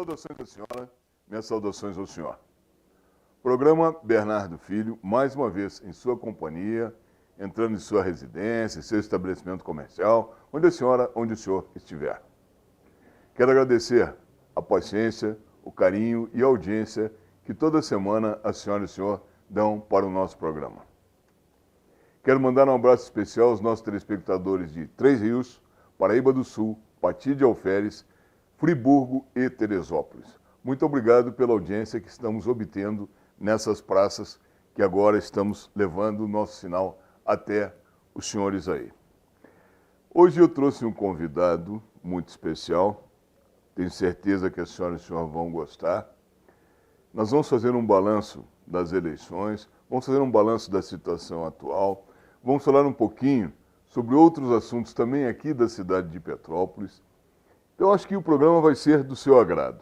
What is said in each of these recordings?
saudações à senhora, minhas saudações ao senhor. Programa Bernardo Filho, mais uma vez em sua companhia, entrando em sua residência, seu estabelecimento comercial, onde o senhor estiver. Quero agradecer a paciência, o carinho e a audiência que toda semana a senhora e o senhor dão para o nosso programa. Quero mandar um abraço especial aos nossos telespectadores de Três Rios, Paraíba do Sul, Pati de Alferes, Friburgo e Teresópolis. Muito obrigado pela audiência que estamos obtendo nessas praças que agora estamos levando o nosso sinal até os senhores aí. Hoje eu trouxe um convidado muito especial, tenho certeza que a senhora e o senhor vão gostar. Nós vamos fazer um balanço das eleições, vamos fazer um balanço da situação atual, vamos falar um pouquinho sobre outros assuntos também aqui da cidade de Petrópolis. Então, acho que o programa vai ser do seu agrado.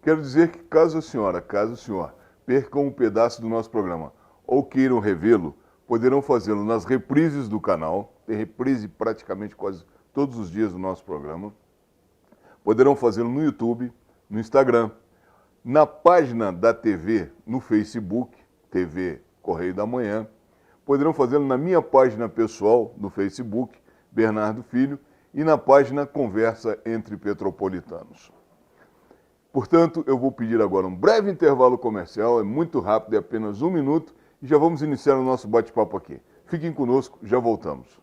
Quero dizer que caso o senhor percam um pedaço do nosso programa ou queiram revê-lo, poderão fazê-lo nas reprises do canal, tem reprise praticamente quase todos os dias do nosso programa. Poderão fazê-lo no YouTube, no Instagram, na página da TV, no Facebook, TV Correio da Manhã. Poderão fazê-lo na minha página pessoal, no Facebook, Bernardo Filho, e na página Conversa Entre Petropolitanos. Portanto, eu vou pedir agora um breve intervalo comercial, é muito rápido, é apenas 1 minuto, e já vamos iniciar o nosso bate-papo aqui. Fiquem conosco, já voltamos.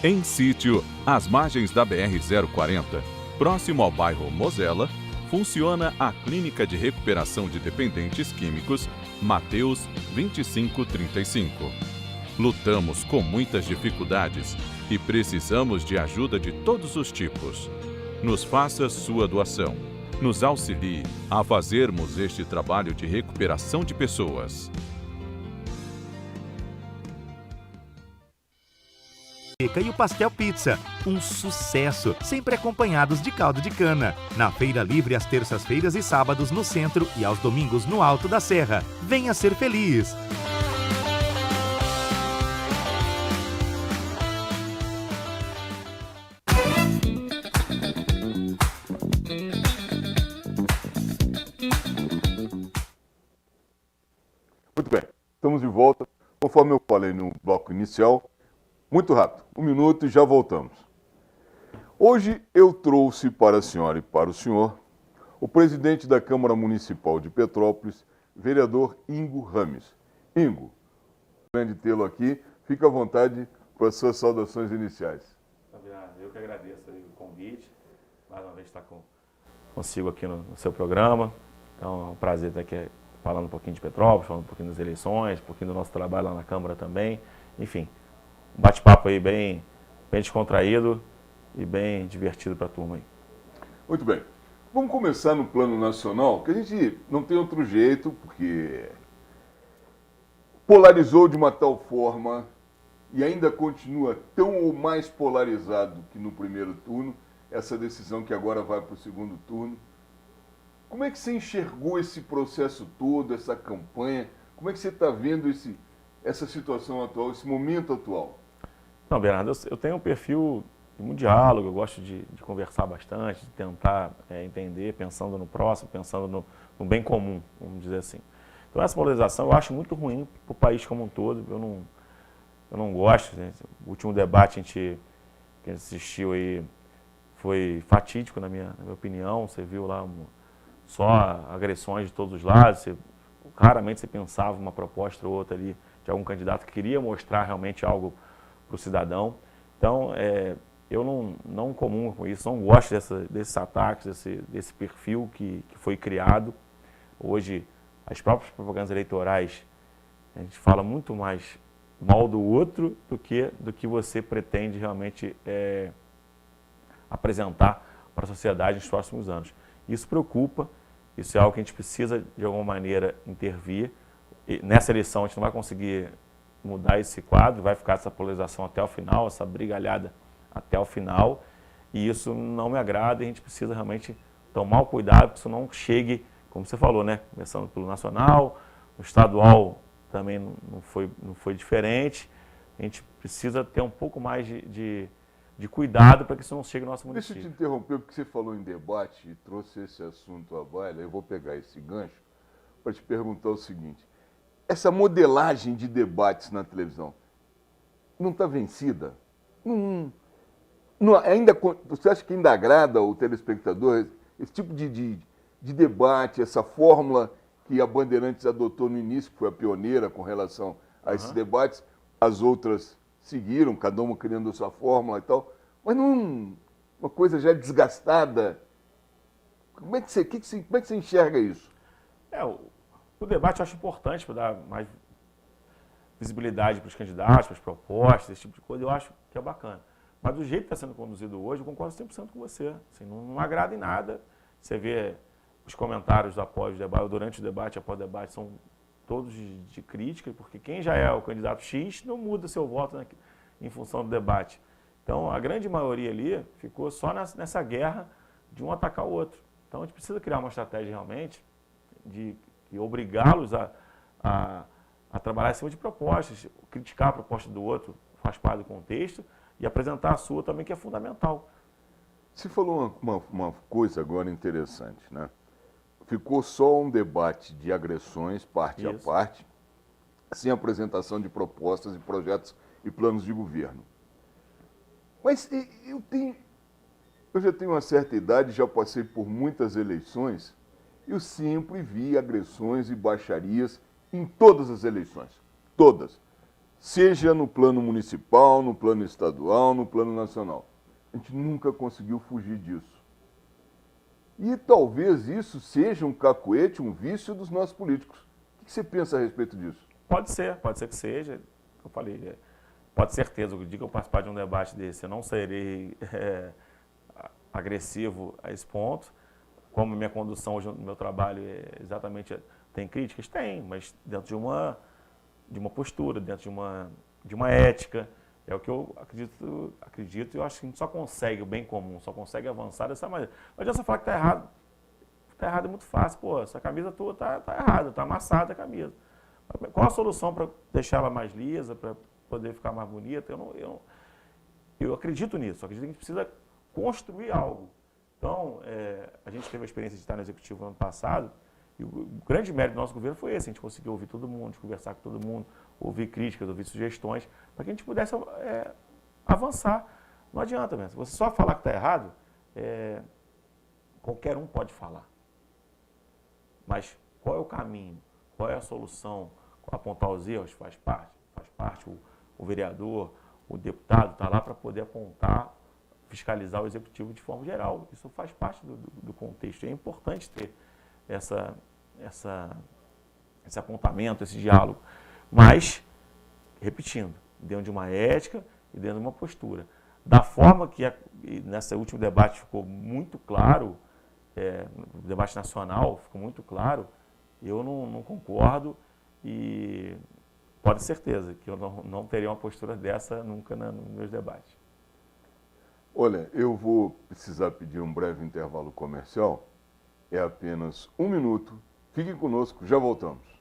Em sítio, às margens da BR-040, próximo ao bairro Mosela, funciona a Clínica de Recuperação de Dependentes Químicos Mateus 2535. Lutamos com muitas dificuldades e precisamos de ajuda de todos os tipos. Nos faça sua doação. Nos auxilie a fazermos este trabalho de recuperação de pessoas. E o Pastel Pizza, um sucesso, sempre acompanhados de caldo de cana. Na Feira Livre às terças-feiras e sábados no centro e aos domingos no Alto da Serra. Venha ser feliz! Muito bem, estamos de volta. Conforme eu falei no bloco inicial, muito rápido, 1 minuto e já voltamos. Hoje eu trouxe para a senhora e para o senhor o presidente da Câmara Municipal de Petrópolis, vereador Ingo Rames. Ingo, grande tê-lo aqui, fica à vontade com as suas saudações iniciais. Eu que agradeço aí o convite, mais uma vez estar consigo aqui no seu programa. Então é um prazer estar aqui falando um pouquinho de Petrópolis, falando um pouquinho das eleições, um pouquinho do nosso trabalho lá na Câmara também, enfim. Um bate-papo aí bem descontraído e bem divertido para a turma aí. Muito bem. Vamos começar no plano nacional, que a gente não tem outro jeito, porque polarizou de uma tal forma e ainda continua tão ou mais polarizado que no primeiro turno, essa decisão que agora vai para o segundo turno. Como é que você enxergou esse processo todo, essa campanha? Como é que você está vendo essa situação atual, esse momento atual? Não, Bernardo, eu tenho um perfil de muito diálogo, eu gosto de conversar bastante, de tentar entender, pensando no próximo, pensando no bem comum, vamos dizer assim. Então essa polarização eu acho muito ruim para o país como um todo, eu não gosto, né? O último debate que a gente assistiu aí foi fatídico na minha opinião, você viu lá só agressões de todos os lados, raramente você pensava uma proposta ou outra ali de algum candidato que queria mostrar realmente algo para o cidadão. Então, eu não comungo com isso, não gosto desses ataques, desse perfil que foi criado. Hoje, as próprias propagandas eleitorais, a gente fala muito mais mal do outro do que você pretende realmente apresentar para a sociedade nos próximos anos. Isso preocupa, isso é algo que a gente precisa, de alguma maneira, intervir. E nessa eleição, a gente não vai conseguir mudar esse quadro, vai ficar essa polarização até o final, essa brigalhada até o final, e isso não me agrada, e a gente precisa realmente tomar o cuidado para que isso não chegue, como você falou, né? Começando pelo nacional, no estadual também não foi diferente. A gente precisa ter um pouco mais de cuidado para que isso não chegue ao nosso município. Deixa eu te interromper, porque você falou em debate e trouxe esse assunto à baila. Eu vou pegar esse gancho para te perguntar o seguinte. Essa modelagem de debates na televisão não está vencida? Você acha que ainda agrada ao telespectador esse tipo de debate, essa fórmula que a Bandeirantes adotou no início, que foi a pioneira com relação a esses debates? As outras seguiram, cada uma criando a sua fórmula e tal, mas não uma coisa já desgastada. Como é que você enxerga isso? O debate eu acho importante para dar mais visibilidade para os candidatos, para as propostas, esse tipo de coisa, eu acho que é bacana. Mas do jeito que está sendo conduzido hoje, eu concordo 100% com você. Assim, não agrada em nada. Você vê os comentários após o debate, durante o debate, após o debate, são todos de crítica, porque quem já é o candidato X não muda seu voto em função do debate. Então, a grande maioria ali ficou só nessa guerra de um atacar o outro. Então, a gente precisa criar uma estratégia realmente de obrigá-los a trabalhar em cima de propostas, criticar a proposta do outro faz parte do contexto e apresentar a sua também, que é fundamental. Você falou uma coisa agora interessante, né? Ficou só um debate de agressões, parte a parte, sem apresentação de propostas e projetos e planos de governo. Mas eu já tenho uma certa idade, já passei por muitas eleições, eu sempre vi agressões e baixarias em todas as eleições, todas. Seja no plano municipal, no plano estadual, no plano nacional. A gente nunca conseguiu fugir disso. E talvez isso seja um cacuete, um vício dos nossos políticos. O que você pensa a respeito disso? Pode ser que seja. Eu falei, pode ser certeza, o dia que eu participar de um debate desse, eu não serei agressivo a esse ponto. Como minha condução hoje no meu trabalho exatamente tem críticas? Tem, mas dentro de uma postura, dentro de uma ética. É o que eu acredito e eu acho que a gente só consegue o bem comum, só consegue avançar dessa maneira. Não adianta você falar que está errado. Está errado é muito fácil. Pô, essa camisa tua está errada, está amassada a camisa. Qual a solução para deixar ela mais lisa, para poder ficar mais bonita? Eu acredito nisso, acredito que a gente precisa construir algo. Então, a gente teve a experiência de estar no Executivo no ano passado, e o grande mérito do nosso governo foi esse, a gente conseguiu ouvir todo mundo, conversar com todo mundo, ouvir críticas, ouvir sugestões, para que a gente pudesse avançar. Não adianta mesmo. Se você só falar que está errado, qualquer um pode falar. Mas qual é o caminho? Qual é a solução? Apontar os erros faz parte. Faz parte o vereador, o deputado está lá para poder apontar, fiscalizar o executivo de forma geral. Isso faz parte do contexto. É importante ter esse apontamento, esse diálogo. Mas, repetindo, dentro de uma ética e dentro de uma postura. Da forma que nesse último debate ficou muito claro, no debate nacional ficou muito claro, eu não concordo e pode ter certeza que eu não teria uma postura dessa nunca nos meus debates. Olha, eu vou precisar pedir um breve intervalo comercial. É apenas 1 minuto. Fiquem conosco, já voltamos.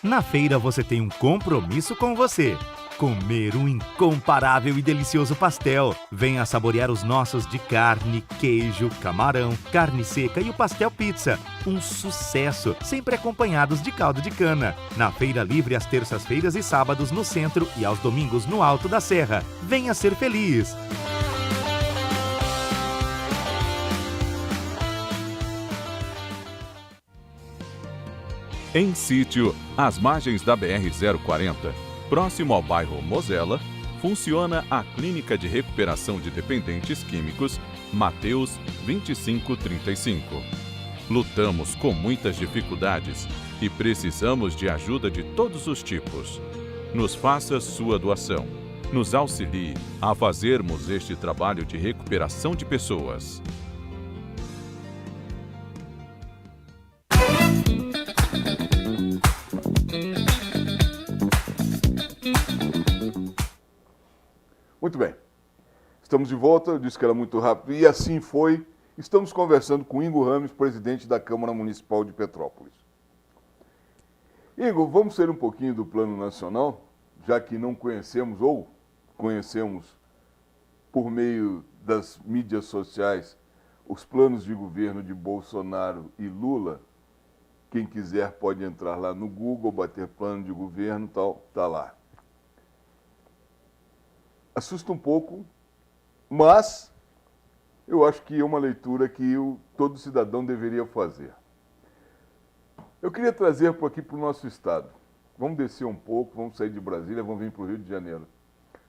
Na feira você tem um compromisso com você. Comer um incomparável e delicioso pastel. Venha saborear os nossos de carne, queijo, camarão, carne seca e o pastel pizza. Um sucesso, sempre acompanhados de caldo de cana. Na Feira Livre às terças-feiras e sábados no centro e aos domingos no Alto da Serra. Venha ser feliz! Em Sítio, às margens da BR-040, próximo ao bairro Mosela, funciona a Clínica de Recuperação de Dependentes Químicos Mateus 2535. Lutamos com muitas dificuldades e precisamos de ajuda de todos os tipos. Nos faça sua doação. Nos auxilie a fazermos este trabalho de recuperação de pessoas. Muito bem. Estamos de volta, eu disse que era muito rápido, e assim foi. Estamos conversando com Ingo Rames, presidente da Câmara Municipal de Petrópolis. Ingo, vamos sair um pouquinho do plano nacional, já que não conhecemos, ou conhecemos por meio das mídias sociais, os planos de governo de Bolsonaro e Lula. Quem quiser pode entrar lá no Google, bater plano de governo e tal, tá lá. Assusta um pouco, mas eu acho que é uma leitura que todo cidadão deveria fazer. Eu queria trazer aqui para o nosso estado. Vamos descer um pouco, vamos sair de Brasília, vamos vir para o Rio de Janeiro.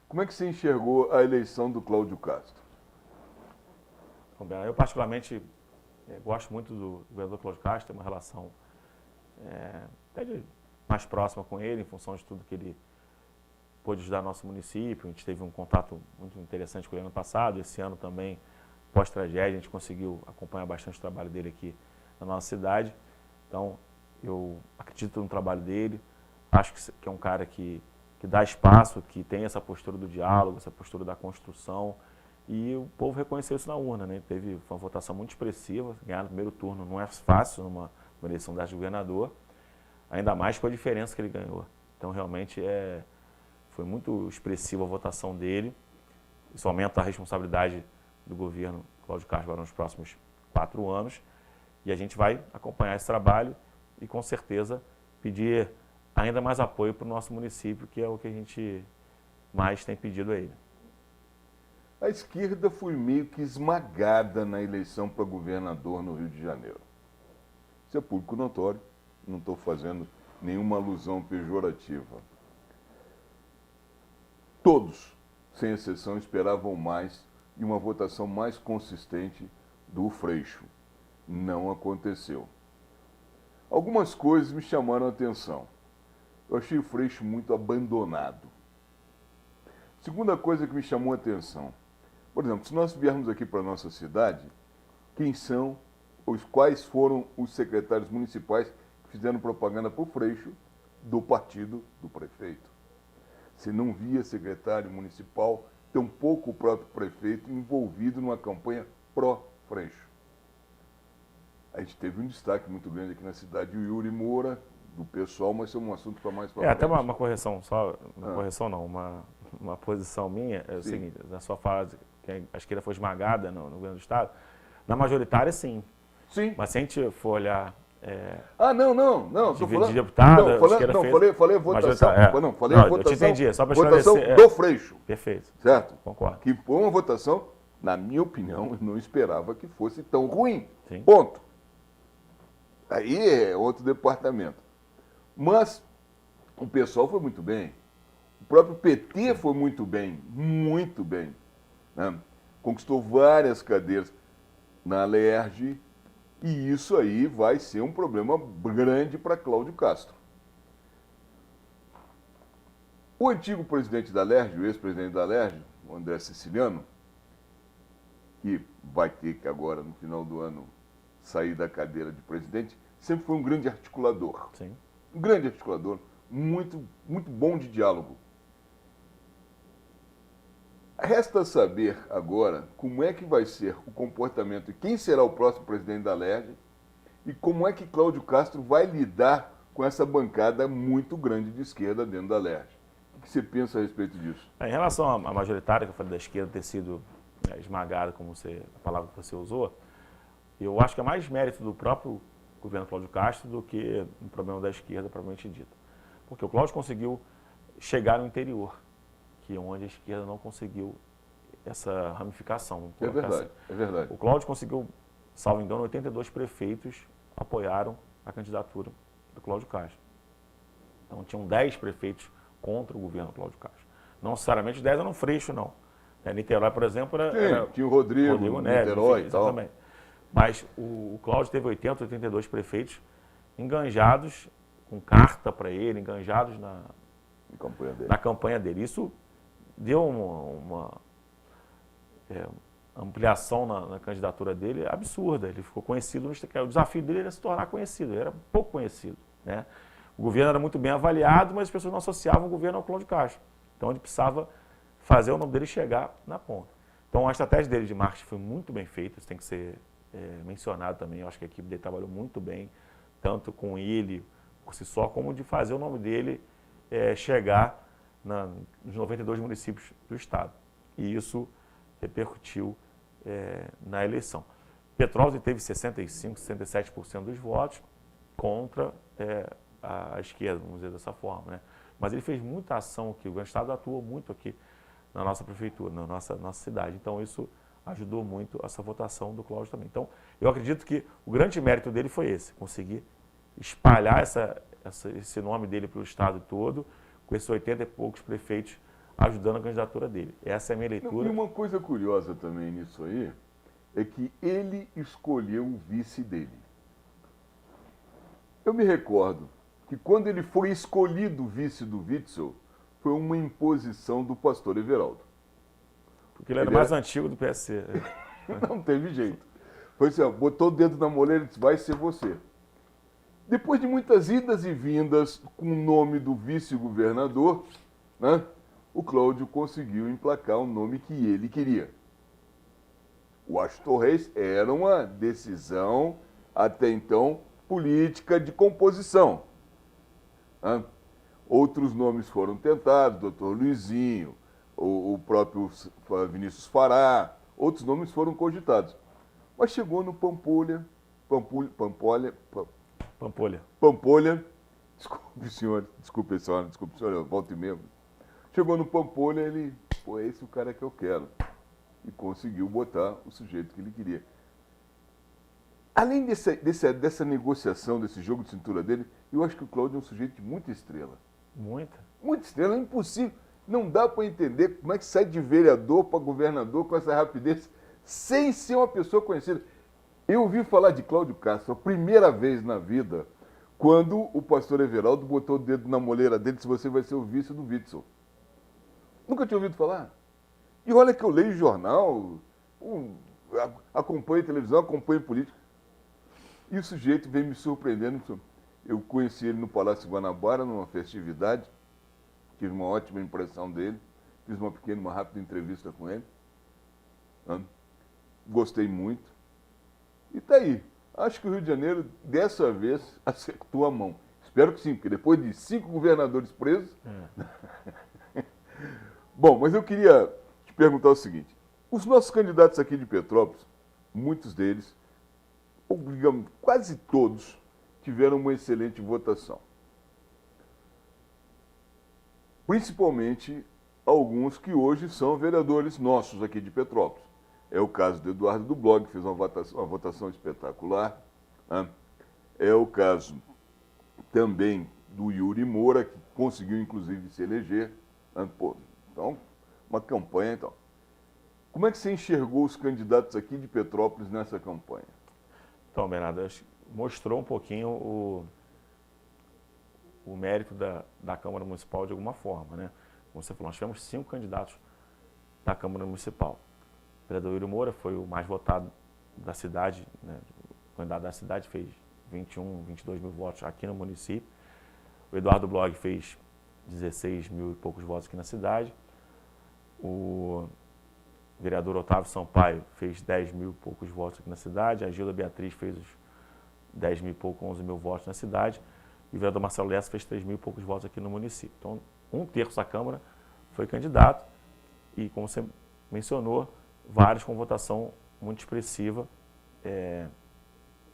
Como é que você enxergou a eleição do Cláudio Castro? Eu particularmente gosto muito do governador Cláudio Castro, tenho uma relação até mais próxima com ele, em função de tudo que ele pôde ajudar nosso município. A gente teve um contato muito interessante com ele ano passado, esse ano também, pós-tragédia, a gente conseguiu acompanhar bastante o trabalho dele aqui na nossa cidade. Então, eu acredito no trabalho dele, acho que é um cara que dá espaço, que tem essa postura do diálogo, essa postura da construção, e o povo reconheceu isso na urna, né? Foi uma votação muito expressiva, ganhar no primeiro turno não é fácil numa eleição de governador, ainda mais com a diferença que ele ganhou. Então, realmente, foi muito expressiva a votação dele. Isso aumenta a responsabilidade do governo Cláudio Castro agora nos próximos 4 anos. E a gente vai acompanhar esse trabalho e, com certeza, pedir ainda mais apoio para o nosso município, que é o que a gente mais tem pedido a ele. A esquerda foi meio que esmagada na eleição para governador no Rio de Janeiro. Isso é público notório, não estou fazendo nenhuma alusão pejorativa. Todos, sem exceção, esperavam mais e uma votação mais consistente do Freixo. Não aconteceu. Algumas coisas me chamaram a atenção. Eu achei o Freixo muito abandonado. Segunda coisa que me chamou a atenção. Por exemplo, se nós viermos aqui para a nossa cidade, quais foram os secretários municipais que fizeram propaganda para o Freixo do partido do prefeito? Você não via secretário municipal, tampouco o próprio prefeito, envolvido numa campanha pró-Freixo. A gente teve um destaque muito grande aqui na cidade, o Yuri Moura, do pessoal, mas isso é um assunto para mais para frente. Até uma correção, correção não, uma posição minha, é o seguinte, na sua fala que a esquerda foi esmagada no governo do estado, na majoritária sim. Sim. Mas se a gente for olhar... não. De deputado, falei votação. Falei a votação. Eu te entendi, só para votação esclarecer. Do Freixo. Perfeito. Certo? Concordo. Que foi uma votação, na minha opinião, eu não esperava que fosse tão ruim. Sim. Ponto. Aí é outro departamento. Mas o pessoal foi muito bem. O próprio PT foi muito bem. Né? Conquistou várias cadeiras na LERJ. E isso aí vai ser um problema grande para Cláudio Castro. O antigo presidente da LERJ, o ex-presidente da LERJ, o André Siciliano, que vai ter que agora, no final do ano, sair da cadeira de presidente, sempre foi um grande articulador. Sim. Um grande articulador, muito bom de diálogo. Resta saber agora como é que vai ser o comportamento e quem será o próximo presidente da LERJ e como é que Cláudio Castro vai lidar com essa bancada muito grande de esquerda dentro da LERJ. O que você pensa a respeito disso? Em relação à majoritária, que eu falei da esquerda ter sido esmagada, como a palavra que você usou, eu acho que é mais mérito do próprio governo Cláudio Castro do que um problema da esquerda propriamente dito. Porque o Cláudio conseguiu chegar no interior, que é onde a esquerda não conseguiu essa ramificação. É verdade. O Cláudio conseguiu, salvo engano, 82 prefeitos apoiaram a candidatura do Cláudio Castro. Então tinham 10 prefeitos contra o governo Cláudio Castro. Não necessariamente 10 eram Freixo, não. Niterói, por exemplo, era tinha o Rodrigo Neves, Niterói enfim, e tal. Exatamente. Mas o Cláudio teve 82 prefeitos enganjados, com carta para ele, enganjados na campanha dele. Isso deu uma ampliação na candidatura dele absurda. Ele ficou conhecido, o desafio dele era se tornar conhecido, ele era pouco conhecido. Né? O governo era muito bem avaliado, mas as pessoas não associavam o governo ao Cláudio Castro. Então ele precisava fazer o nome dele chegar na ponta. Então, a estratégia dele de marketing foi muito bem feita, isso tem que ser mencionado também. Eu acho que a equipe dele trabalhou muito bem, tanto com ele por si só, como de fazer o nome dele chegar nos 92 municípios do estado. E isso repercutiu na eleição. Petrópolis teve 65%, 67% dos votos contra a esquerda, vamos dizer dessa forma, né? Mas ele fez muita ação aqui, o governo do estado atuou muito aqui na nossa prefeitura, na nossa cidade. Então isso ajudou muito essa votação do Cláudio também. Então eu acredito que o grande mérito dele foi esse, conseguir espalhar esse nome dele para o estado todo, com esses 80 e poucos prefeitos ajudando a candidatura dele. Essa é a minha leitura. E uma coisa curiosa também nisso aí, é que ele escolheu o vice dele. Eu me recordo que quando ele foi escolhido vice do Witzel, foi uma imposição do pastor Everaldo. Porque ele era mais antigo do PSC. Não teve jeito. Foi assim, ó, botou o dedo na moleira e disse, vai ser você. Depois de muitas idas e vindas com o nome do vice-governador, né, o Cláudio conseguiu emplacar o nome que ele queria. O Astor Reis era uma decisão, até então, política de composição. Né? Outros nomes foram tentados, Dr. Luizinho, o próprio Vinícius Fará, outros nomes foram cogitados. Mas chegou no Pampolha, desculpe senhora, eu volto mesmo. Chegou no Pampolha, ele, pô, esse é o cara que eu quero. E conseguiu botar o sujeito que ele queria. Além dessa negociação, desse jogo de cintura dele, eu acho que o Cláudio é um sujeito de muita estrela. Muita? Muita estrela, é impossível. Não dá para entender como é que sai de vereador para governador com essa rapidez, sem ser uma pessoa conhecida. Eu ouvi falar de Cláudio Castro a primeira vez na vida, quando o pastor Everaldo botou o dedo na moleira dele e disse, você vai ser o vice do Witzel. Nunca tinha ouvido falar. E olha que eu leio jornal, acompanho televisão, acompanho política. E o sujeito vem me surpreendendo. Eu conheci ele no Palácio Guanabara, numa festividade. Tive uma ótima impressão dele. Fiz uma rápida entrevista com ele. Gostei muito. E está aí. Acho que o Rio de Janeiro, dessa vez, acertou a mão. Espero que sim, porque depois de 5 governadores presos... Bom, mas eu queria te perguntar o seguinte. Os nossos candidatos aqui de Petrópolis, muitos deles, ou digamos, quase todos, tiveram uma excelente votação. Principalmente alguns que hoje são vereadores nossos aqui de Petrópolis. É o caso do Eduardo do Blog, que fez uma votação espetacular. Né? É o caso também do Yuri Moura, que conseguiu inclusive se eleger. Né? Pô, então, uma campanha então. Como é que você enxergou os candidatos aqui de Petrópolis nessa campanha? Então, Bernardo, mostrou um pouquinho o mérito da Câmara Municipal de alguma forma, né? Como você falou, nós tivemos 5 candidatos da Câmara Municipal. O vereador Yuri Moura foi o mais votado da cidade, né? O candidato da cidade fez 21, 22 mil votos aqui no município. O Eduardo Blog fez 16 mil e poucos votos aqui na cidade. O vereador Otávio Sampaio fez 10 mil e poucos votos aqui na cidade. A Gilda Beatriz fez os 10 mil e pouco, 11 mil votos na cidade. E o vereador Marcelo Lessa fez 3 mil e poucos votos aqui no município. Então, 1/3 da Câmara foi candidato. E, como você mencionou, vários com votação muito expressiva.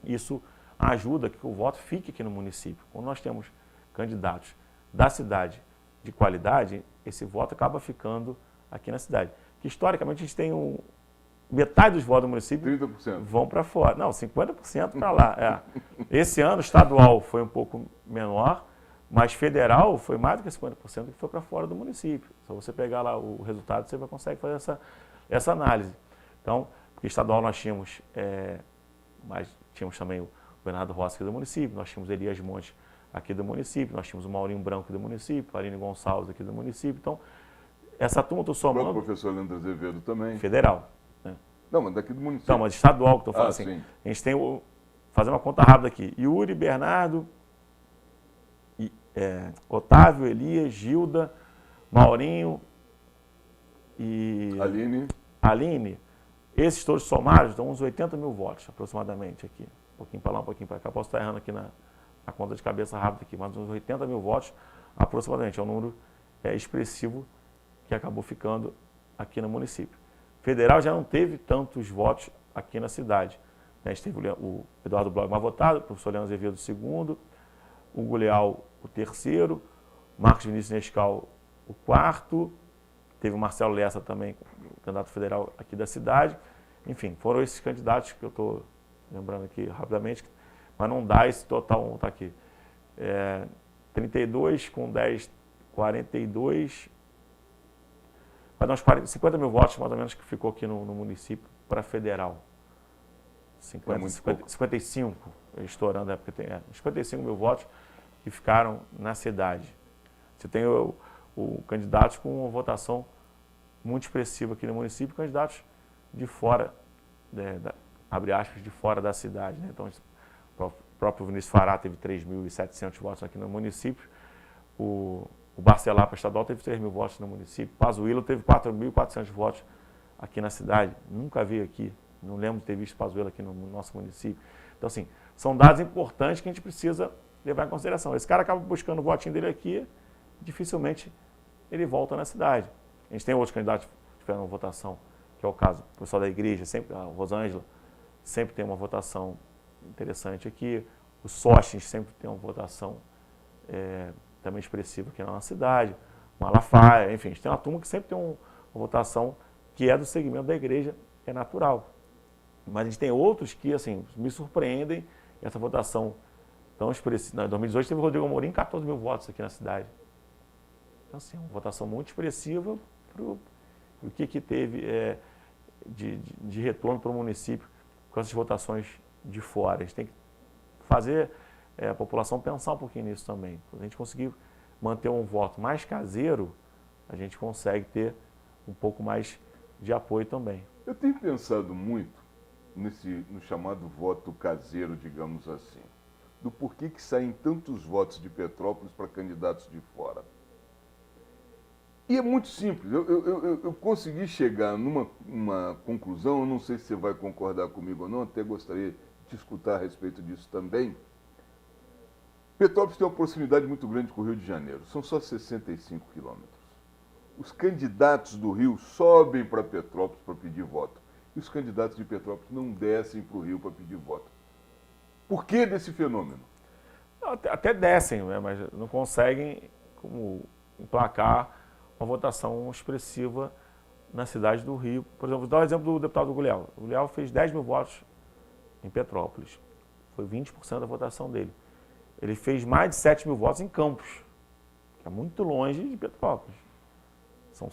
Isso ajuda que o voto fique aqui no município. Quando nós temos candidatos da cidade de qualidade, esse voto acaba ficando aqui na cidade. Que historicamente a gente tem metade dos votos do município 30%. Vão para fora. Não, 50% para lá. Esse ano estadual foi um pouco menor, mas federal foi mais do que 50% que foi para fora do município. Se você pegar lá o resultado, você consegue fazer essa análise. Então, porque estadual nós tínhamos, mas tínhamos também o Bernardo Rossi aqui do município, nós tínhamos Elias Monte aqui do município, nós tínhamos o Maurinho Branco aqui do município, a Aline Gonçalves aqui do município. Então, essa turma estou somando... O professor Leandro Azevedo também. Federal. Né? Não, mas daqui do município. Não, mas estadual que estou falando assim. Sim. A gente tem fazer uma conta rápida aqui. Yuri, Bernardo, Otávio, Elias, Gilda, Maurinho, e Aline, esses todos somados dão uns 80 mil votos aproximadamente aqui. Um pouquinho para lá, um pouquinho para cá. Posso estar errando aqui na conta de cabeça rápida aqui, mas uns 80 mil votos aproximadamente. É um número expressivo que acabou ficando aqui no município. Federal já não teve tantos votos aqui na cidade. A gente teve o Eduardo Blog mais votado, o professor Leandro Azevedo o segundo, o Hugo Leal o terceiro, Marcos Vinícius Nescau o quarto, teve o Marcelo Lessa também, candidato federal aqui da cidade. Enfim, foram esses candidatos que eu estou lembrando aqui rapidamente, mas não dá esse total, vamos estar aqui. 32 com 10, 42, vai dar uns 50 mil votos mais ou menos que ficou aqui no município para federal. 55, estourando, porque tem 55 mil votos que ficaram na cidade. Você tem o candidato com uma votação muito expressiva aqui no município, candidatos de fora, abre aspas, de fora da cidade. Né? Então, o próprio Vinícius Fará teve 3.700 votos aqui no município, o Barcelapa estadual teve 3 mil votos no município, Pazuello teve 4.400 votos aqui na cidade, nunca vi aqui, não lembro de ter visto Pazuello aqui no nosso município. Então, assim, são dados importantes que a gente precisa levar em consideração. Esse cara acaba buscando o votinho dele aqui, dificilmente ele volta na cidade. A gente tem outros candidatos que tiveram votação, que é o caso do pessoal da igreja, sempre, a Rosângela sempre tem uma votação interessante aqui, o Sócrates sempre tem uma votação também expressiva aqui na nossa cidade, o Malafaia, enfim, a gente tem uma turma que sempre tem uma votação que é do segmento da igreja, que é natural. Mas a gente tem outros que, assim, me surpreendem, essa votação tão expressiva. Em 2018 teve o Rodrigo Amorim, 14 mil votos aqui na cidade. Então, assim, uma votação muito expressiva para o que teve de retorno para o município com essas votações de fora. A gente tem que fazer a população pensar um pouquinho nisso também. Quando a gente conseguir manter um voto mais caseiro, a gente consegue ter um pouco mais de apoio também. Eu tenho pensado muito no chamado voto caseiro, digamos assim, do porquê que saem tantos votos de Petrópolis para candidatos de fora. E é muito simples, eu consegui chegar numa conclusão, eu não sei se você vai concordar comigo ou não, até gostaria de escutar a respeito disso também. Petrópolis tem uma proximidade muito grande com o Rio de Janeiro, são só 65 quilômetros. Os candidatos do Rio sobem para Petrópolis para pedir voto, e os candidatos de Petrópolis não descem para o Rio para pedir voto. Por que desse fenômeno? Até descem, né, mas não conseguem emplacar uma votação expressiva na cidade do Rio. Por exemplo, vou dar o exemplo do deputado Hugo Leal. O Leal fez 10 mil votos em Petrópolis. Foi 20% da votação dele. Ele fez mais de 7 mil votos em Campos, que é muito longe de Petrópolis.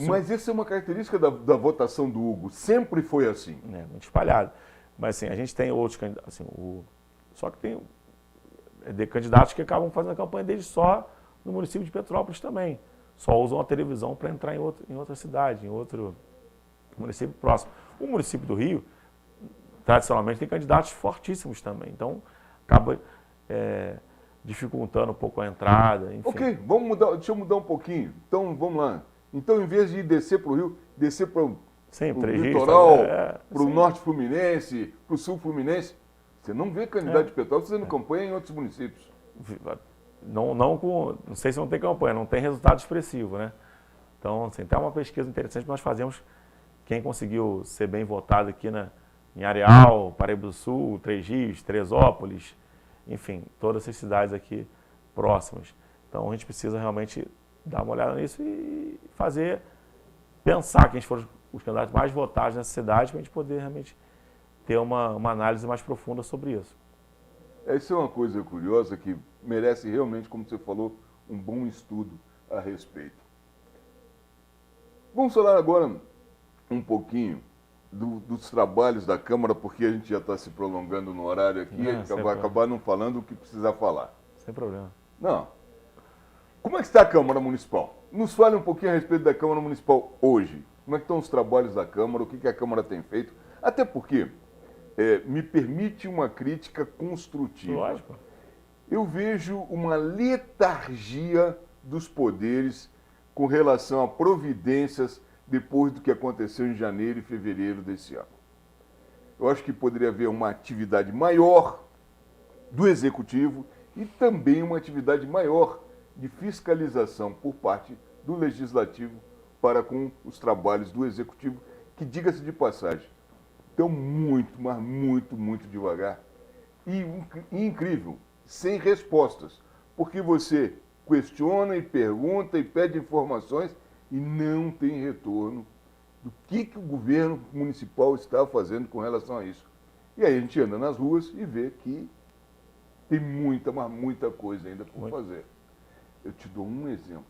Mas essa é uma característica da votação do Hugo. Sempre foi assim. Muito espalhado. Mas assim, a gente tem outros candidatos. Assim, só que tem candidatos que acabam fazendo a campanha deles só no município de Petrópolis também. Só usam a televisão para entrar em outra cidade, em outro município próximo. O município do Rio, tradicionalmente, tem candidatos fortíssimos também. Então, acaba dificultando um pouco a entrada. Enfim. Ok, deixa eu mudar um pouquinho. Então, vamos lá. Então, em vez de descer para o Rio, descer para o litoral, para o norte fluminense, para o sul fluminense, você não vê candidato de Petrópolis fazendo campanha em outros municípios. Não sei se não tem campanha, não tem resultado expressivo, né? Então, assim, tem uma pesquisa interessante que nós fazemos, quem conseguiu ser bem votado aqui em Areal, Paraíba do Sul, Três Rios, Teresópolis, enfim, todas essas cidades aqui próximas. Então, a gente precisa realmente dar uma olhada nisso e pensar que a gente for os candidatos mais votados nessa cidade para a gente poder realmente ter uma análise mais profunda sobre isso. Isso é uma coisa curiosa que merece realmente, como você falou, um bom estudo a respeito. Vamos falar agora um pouquinho dos trabalhos da Câmara, porque a gente já está se prolongando no horário aqui e a gente vai acabar não falando o que precisa falar. Sem problema. Não. Como é que está a Câmara Municipal? Nos fale um pouquinho a respeito da Câmara Municipal hoje. Como é que estão os trabalhos da Câmara, o que a Câmara tem feito? Até porque me permite uma crítica construtiva. Lógico. Eu vejo uma letargia dos poderes com relação a providências depois do que aconteceu em janeiro e fevereiro desse ano. Eu acho que poderia haver uma atividade maior do Executivo e também uma atividade maior de fiscalização por parte do Legislativo para com os trabalhos do Executivo, que, diga-se de passagem, estão muito, mas muito, muito devagar e incrível, sem respostas, porque você questiona e pergunta e pede informações e não tem retorno do que o governo municipal está fazendo com relação a isso. E aí a gente anda nas ruas e vê que tem muita, mas muita coisa ainda por fazer. Eu te dou um exemplo,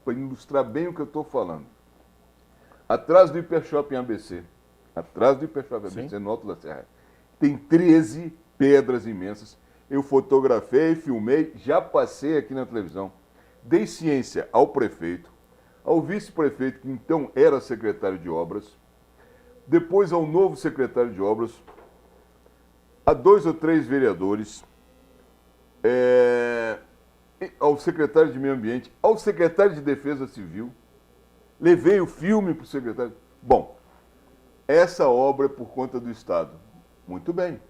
para ilustrar bem o que eu estou falando. Atrás do Hipershopping ABC, no Alto da Serra, tem 13 pedras imensas. Eu fotografei, filmei, já passei aqui na televisão. Dei ciência ao prefeito, ao vice-prefeito, que então era secretário de obras, depois ao novo secretário de obras, a 2 ou 3 vereadores, ao secretário de Meio Ambiente, ao secretário de Defesa Civil. Levei o filme para o secretário. Bom, essa obra é por conta do Estado. Muito bem.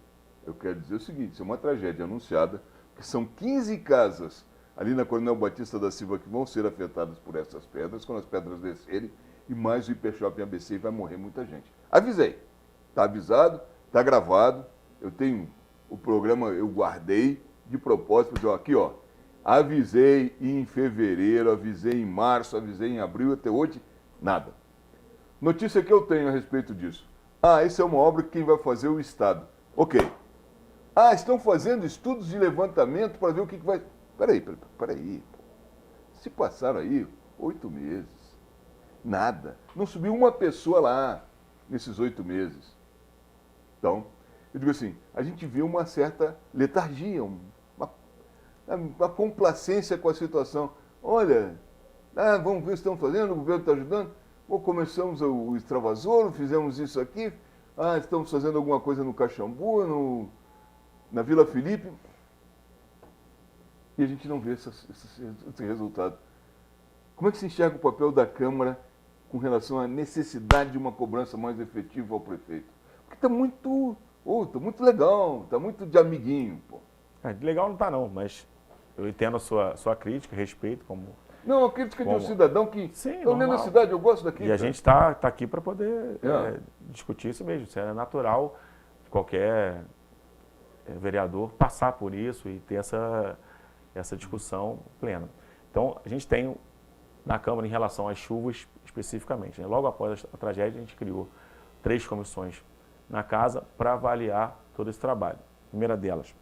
Eu quero dizer o seguinte, isso é uma tragédia anunciada, que são 15 casas ali na Coronel Batista da Silva que vão ser afetadas por essas pedras, quando as pedras descerem, e mais o Hipershopping ABC, e vai morrer muita gente. Avisei. Está avisado, está gravado. Eu tenho o programa, eu guardei de propósito, porque aqui, ó, avisei em fevereiro, avisei em março, avisei em abril, até hoje, nada. Notícia que eu tenho a respeito disso. Isso é uma obra que quem vai fazer é o Estado. Ok. Estão fazendo estudos de levantamento para ver o que vai... Peraí. Se passaram aí 8 meses. Nada. Não subiu uma pessoa lá nesses 8 meses. Então, eu digo assim, a gente vê uma certa letargia, uma complacência com a situação. Olha, vamos ver o que estão fazendo, o governo está ajudando. Começamos o extravasouro, fizemos isso aqui. Estamos fazendo alguma coisa no Caxambu, na Vila Felipe. E a gente não vê esse resultado. Como é que se enxerga o papel da Câmara com relação à necessidade de uma cobrança mais efetiva ao prefeito? Porque está muito legal, está muito de amiguinho. Pô. De legal não está não, mas eu entendo a sua crítica, respeito como... Não, a crítica de um cidadão que... Sim, eu na cidade, eu gosto daqui. E a gente está aqui para poder discutir isso mesmo. Isso é natural de qualquer vereador passar por isso e ter essa discussão plena. Então, a gente tem na Câmara em relação às chuvas especificamente. Né? Logo após a tragédia, a gente criou 3 comissões na casa para avaliar todo esse trabalho. A primeira delas,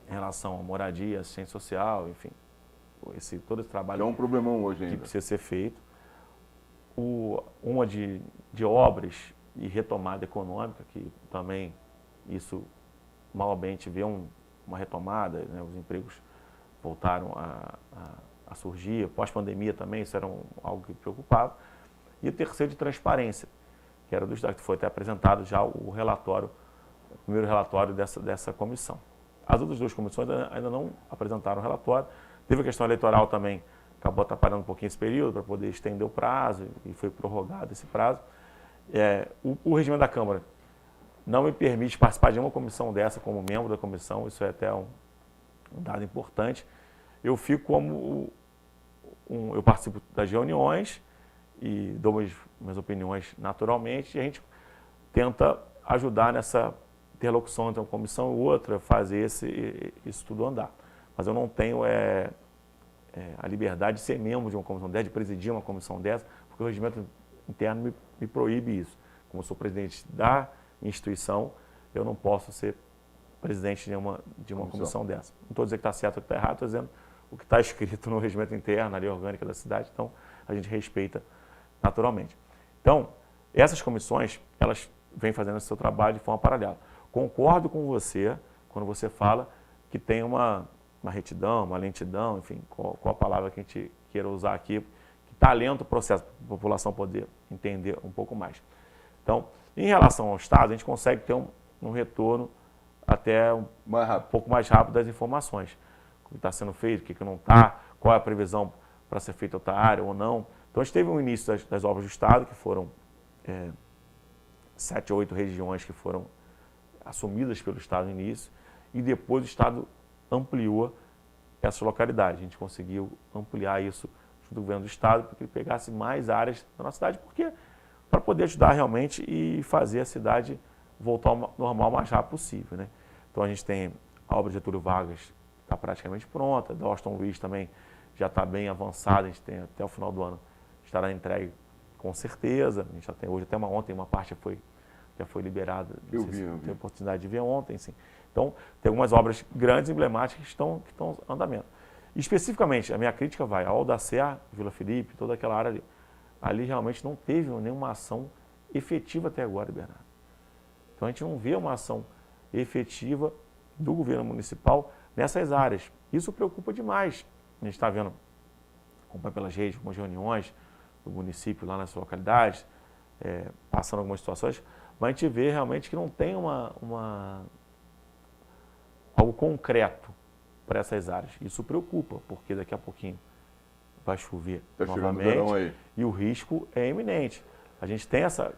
em relação à moradia, assistência social, enfim, todo esse trabalho... É um problemão hoje ainda. Que precisa ser feito. Uma de obras e retomada econômica, que também isso, mal ou bem, a gente vê uma retomada, né? Os empregos voltaram a surgir, pós-pandemia também, isso era algo que preocupava. E o terceiro de transparência, que era do Estado, que foi até apresentado já o relatório, o primeiro relatório dessa comissão. As outras 2 comissões ainda não apresentaram o relatório. Teve a questão eleitoral também, acabou atrapalhando um pouquinho esse período para poder estender o prazo e foi prorrogado esse prazo. O regimento da Câmara não me permite participar de uma comissão dessa como membro da comissão, isso é até um dado importante. Eu fico como eu participo das reuniões e dou minhas opiniões naturalmente e a gente tenta ajudar nessa interlocução entre uma comissão e outra, fazer isso tudo andar. Mas eu não tenho a liberdade de ser membro de uma comissão dessa, de presidir uma comissão dessa, porque o regimento interno me proíbe isso. Como eu sou presidente da instituição, eu não posso ser presidente de uma comissão dessa. Não estou dizendo que está certo ou que está errado, estou dizendo o que está escrito no regimento interno, na lei orgânica da cidade, então a gente respeita naturalmente. Então, essas comissões, elas vêm fazendo esse seu trabalho de forma paralela. Concordo com você quando você fala que tem uma retidão, uma lentidão, enfim, qual a palavra que a gente queira usar aqui, que está lento o processo para a população poder entender um pouco mais. Então, em relação ao Estado, a gente consegue ter um retorno até um pouco mais rápido das informações. O que está sendo feito, o que não está, qual é a previsão para ser feita outra área ou não. Então, Então a gente teve um início das obras do Estado, que foram 7 ou 8 regiões que foram assumidas pelo Estado no início, e depois o Estado ampliou essas localidades. A gente conseguiu ampliar isso junto com o governo do Estado, para que ele pegasse mais áreas da nossa cidade, porque para poder ajudar realmente e fazer a cidade voltar ao normal o mais rápido possível, né? Então a gente tem a obra de Getúlio Vargas, está praticamente pronta, da Washington Luiz também já está bem avançada, a gente tem até o final do ano, estará entregue com certeza. A gente já tem hoje, até ontem, uma parte já foi liberada. Eu vi. Tive a oportunidade de ver ontem, sim. Então, tem algumas obras grandes, emblemáticas, que estão em andamento. Especificamente, a minha crítica vai ao da Serra, Vila Felipe, toda aquela área ali. Ali realmente não teve nenhuma ação efetiva até agora, Bernardo. Então, a gente não vê uma ação efetiva do governo municipal nessas áreas. Isso preocupa demais. A gente está vendo, acompanha pelas redes, algumas reuniões do município lá nas localidades, passando algumas situações, mas a gente vê realmente que não tem algo concreto para essas áreas. Isso preocupa, porque daqui a pouquinho vai chover novamente e o risco é iminente. A gente tem essa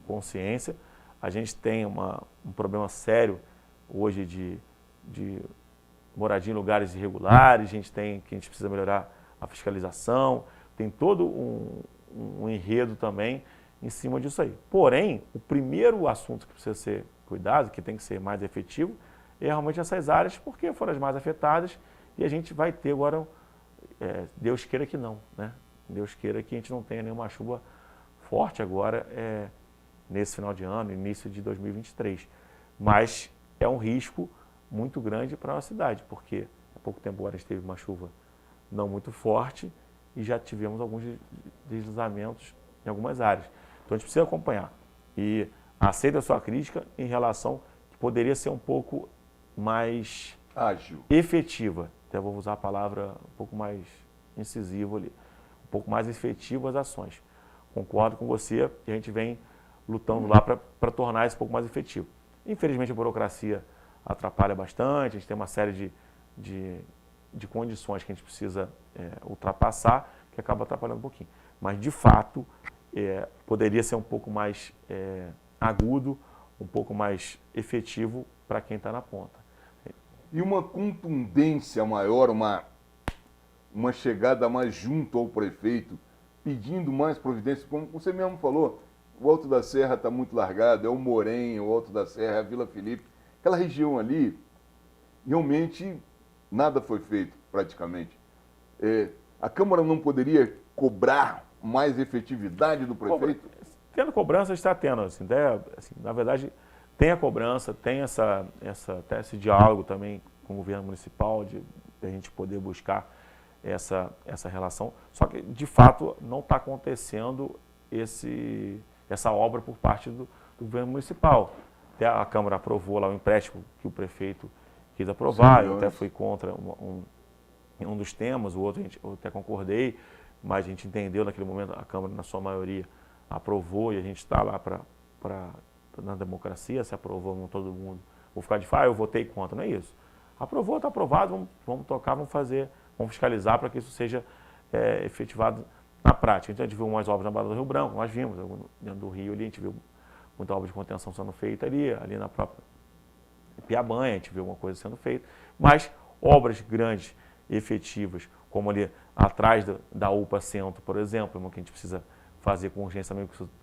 consciência, a gente tem um problema sério hoje de moradia em lugares irregulares, a gente precisa melhorar a fiscalização, tem todo um enredo também em cima disso aí. Porém, o primeiro assunto que precisa ser cuidado, que tem que ser mais efetivo, é realmente essas áreas, porque foram as mais afetadas e a gente vai ter agora, Deus queira que não, né? Deus queira que a gente não tenha nenhuma chuva forte agora nesse final de ano, início de 2023. Mas é um risco muito grande para a nossa cidade, porque há pouco tempo agora a gente teve uma chuva não muito forte e já tivemos alguns deslizamentos em algumas áreas. Então a gente precisa acompanhar. E aceito a sua crítica em relação que poderia ser um pouco mais ágil, efetiva. Até vou usar a palavra um pouco mais incisiva ali. Um pouco mais efetivo as ações. Concordo com você e a gente vem lutando lá para tornar isso um pouco mais efetivo. Infelizmente a burocracia atrapalha bastante, a gente tem uma série de condições que a gente precisa ultrapassar, que acaba atrapalhando um pouquinho. Mas, de fato, poderia ser um pouco mais agudo, um pouco mais efetivo para quem está na ponta. E uma contundência maior, uma chegada mais junto ao prefeito, pedindo mais providência, como você mesmo falou, o Alto da Serra está muito largado, é o Morém, o Alto da Serra, é a Vila Felipe. Aquela região ali, realmente, nada foi feito, praticamente. A Câmara não poderia cobrar mais efetividade do prefeito? Tendo cobrança, está tendo. Assim, na verdade, tem a cobrança, tem até esse diálogo também com o governo municipal, de a gente poder buscar essa relação. Só que, de fato, não está acontecendo essa obra por parte do governo municipal. Até a Câmara aprovou lá o empréstimo que o prefeito quis aprovar, eu até fui contra um dos temas, o outro eu até concordei, mas a gente entendeu naquele momento, a Câmara, na sua maioria, aprovou e a gente está lá na democracia, se aprovou com todo mundo. Vou ficar de eu votei contra, não é isso. Aprovou, está aprovado, vamos tocar, vamos fiscalizar para que isso seja efetivado na prática. Então, a gente viu umas obras na Barra do Rio Branco, nós vimos, dentro do Rio ali, a gente viu muita obra de contenção sendo feita ali na própria Piabanha, a gente viu uma coisa sendo feita, mas obras grandes, efetivas, como ali atrás da UPA Centro, por exemplo, uma que a gente precisa fazer com urgência também, porque isso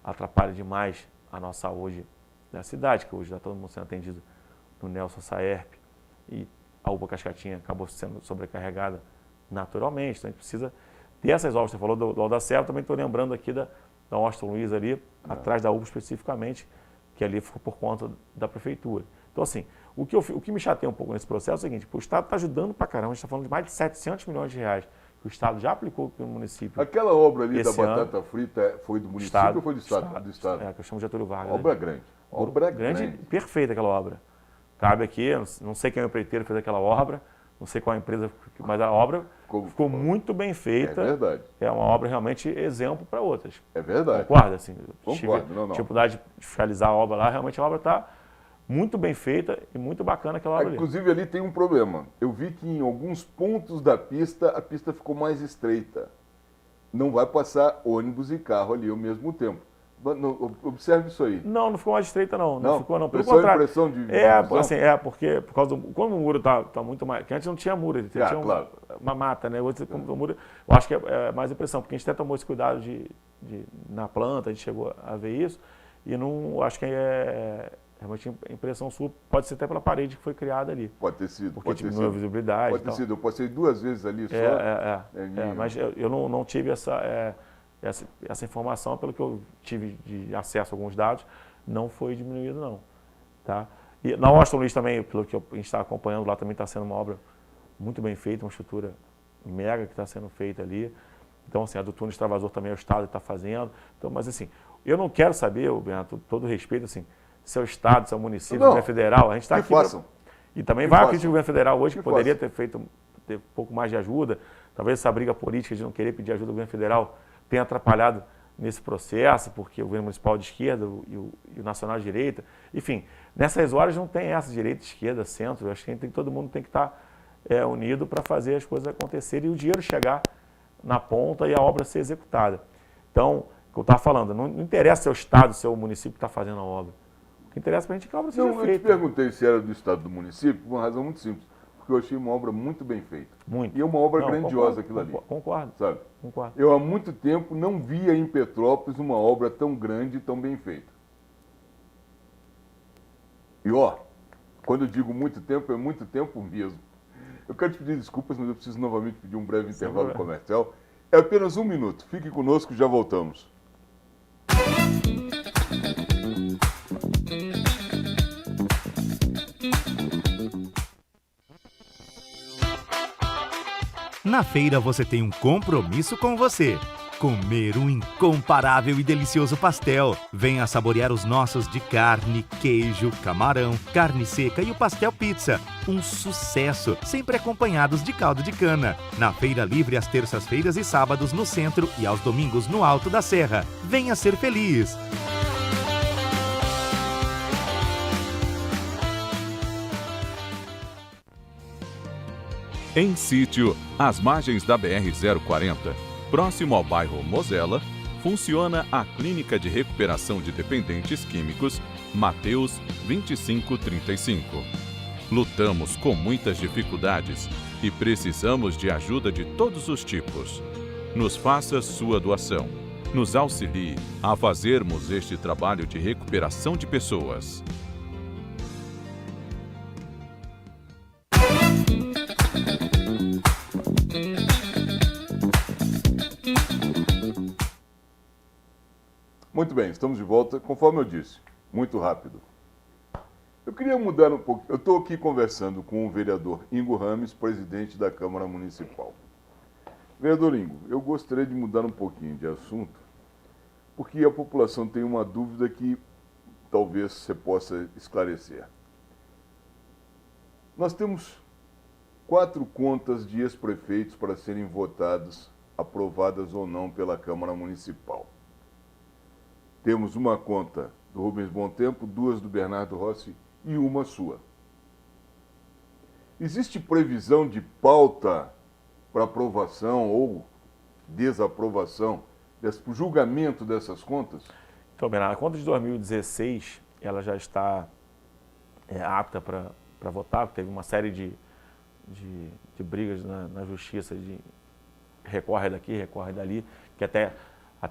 atrapalha demais a nossa saúde da cidade, que hoje está todo mundo sendo atendido no Nelson Saerp, e a UPA Cascatinha acabou sendo sobrecarregada naturalmente, então a gente precisa ter essas obras. Você falou do Alto da Serra, também estou lembrando aqui da Washington Luiz ali, atrás da UPA especificamente, que ali ficou por conta da prefeitura. Então, assim, o que me chateia um pouco nesse processo é o seguinte: o Estado está ajudando pra caramba, a gente está falando de mais de 700 milhões de reais que o Estado já aplicou para o município. Aquela obra ali da batata frita foi do município ou foi do Estado? Do Estado. Que eu chamo de Getúlio Vargas. Obra grande. Obra grande. Perfeita aquela obra. Cabe aqui, não sei quem é o empreiteiro que fez aquela obra, não sei qual a empresa, mas a obra ficou muito bem feita. É verdade. É uma obra realmente exemplo para outras. É verdade. Concorda? Assim, Concordo, não. Tive oportunidade de fiscalizar a obra lá, realmente a obra está muito bem feita e muito bacana aquela obra. Inclusive ali tem um problema. Eu vi que em alguns pontos da pista, a pista ficou mais estreita. não vai passar ônibus e carro ali ao mesmo tempo. Observe isso aí. Não ficou mais estreita não. Não ficou não. Pelo Só contrário. impressão de Assim, porque por causa quando o muro tá muito mais, que antes não tinha muro, tinha claro. uma mata, né? Hoje o muro, eu acho que é mais impressão, porque a gente até tomou esse cuidado na planta, a gente chegou a ver isso e não, acho que realmente a impressão sua pode ser até pela parede que foi criada ali. Pode ter sido. Porque diminuiu a visibilidade. Pode ter sido. Eu passei 2 vezes ali só. Mas eu não tive essa informação, pelo que eu tive de acesso a alguns dados, não foi diminuído não. Tá? E na Washington Luiz também, pelo que a gente está acompanhando lá, também está sendo uma obra muito bem feita, uma estrutura mega que está sendo feita ali. Então, assim, a do túnel extravasor também é o Estado que está fazendo. Então, mas assim, eu não quero saber, Bernardo, todo respeito, assim, se é o Estado, se é o município, se é o governo federal, a gente está aqui. E também vai a crítica do governo federal hoje, que poderia ter um pouco mais de ajuda. Talvez essa briga política de não querer pedir ajuda do governo federal tenha atrapalhado nesse processo, porque o governo municipal de esquerda e o nacional de direita, enfim, nessas horas não tem essa direita, esquerda, centro, eu acho que todo mundo tem que estar unido para fazer as coisas acontecerem e o dinheiro chegar na ponta e a obra ser executada. Então, o que eu estava falando, não interessa se é o Estado, se é o município que está fazendo a obra. O que interessa para a gente é que a obra seja feita. Eu te perguntei se era do Estado ou do município, por uma razão muito simples, porque eu achei uma obra muito bem feita. Muito. E é uma obra grandiosa aquilo ali. Concordo. Sabe? Concordo. Eu há muito tempo não via em Petrópolis uma obra tão grande e tão bem feita. E quando eu digo muito tempo, é muito tempo mesmo. Eu quero te pedir desculpas, mas eu preciso novamente pedir um breve intervalo comercial. É apenas 1 minuto. Fique conosco, já voltamos. Na feira você tem um compromisso com você. Comer um incomparável e delicioso pastel. Venha saborear os nossos de carne, queijo, camarão, carne seca e o pastel pizza. Um sucesso, sempre acompanhados de caldo de cana. Na Feira Livre às terças-feiras e sábados no centro e aos domingos no Alto da Serra. Venha ser feliz! Em Sítio, às margens da BR-040, próximo ao bairro Mosela, funciona a Clínica de Recuperação de Dependentes Químicos Mateus 2535. Lutamos com muitas dificuldades e precisamos de ajuda de todos os tipos. Nos faça sua doação. Nos auxilie a fazermos este trabalho de recuperação de pessoas. Muito bem, estamos de volta. Conforme eu disse, muito rápido. Eu queria mudar um pouco. Eu estou aqui conversando com o vereador Ingo Rames, presidente da Câmara Municipal. Vereador Ingo, eu gostaria de mudar um pouquinho de assunto, porque a população tem uma dúvida que talvez você possa esclarecer. Nós temos 4 contas de ex-prefeitos para serem votadas, aprovadas ou não pela Câmara Municipal. Temos uma conta do Rubens Bom Tempo, 2 do Bernardo Rossi e uma sua. Existe previsão de pauta para aprovação ou desaprovação, para julgamento dessas contas? Então, Bernardo, a conta de 2016 ela já está apta para votar, teve uma série de brigas na justiça, de recorre daqui, recorre dali, que até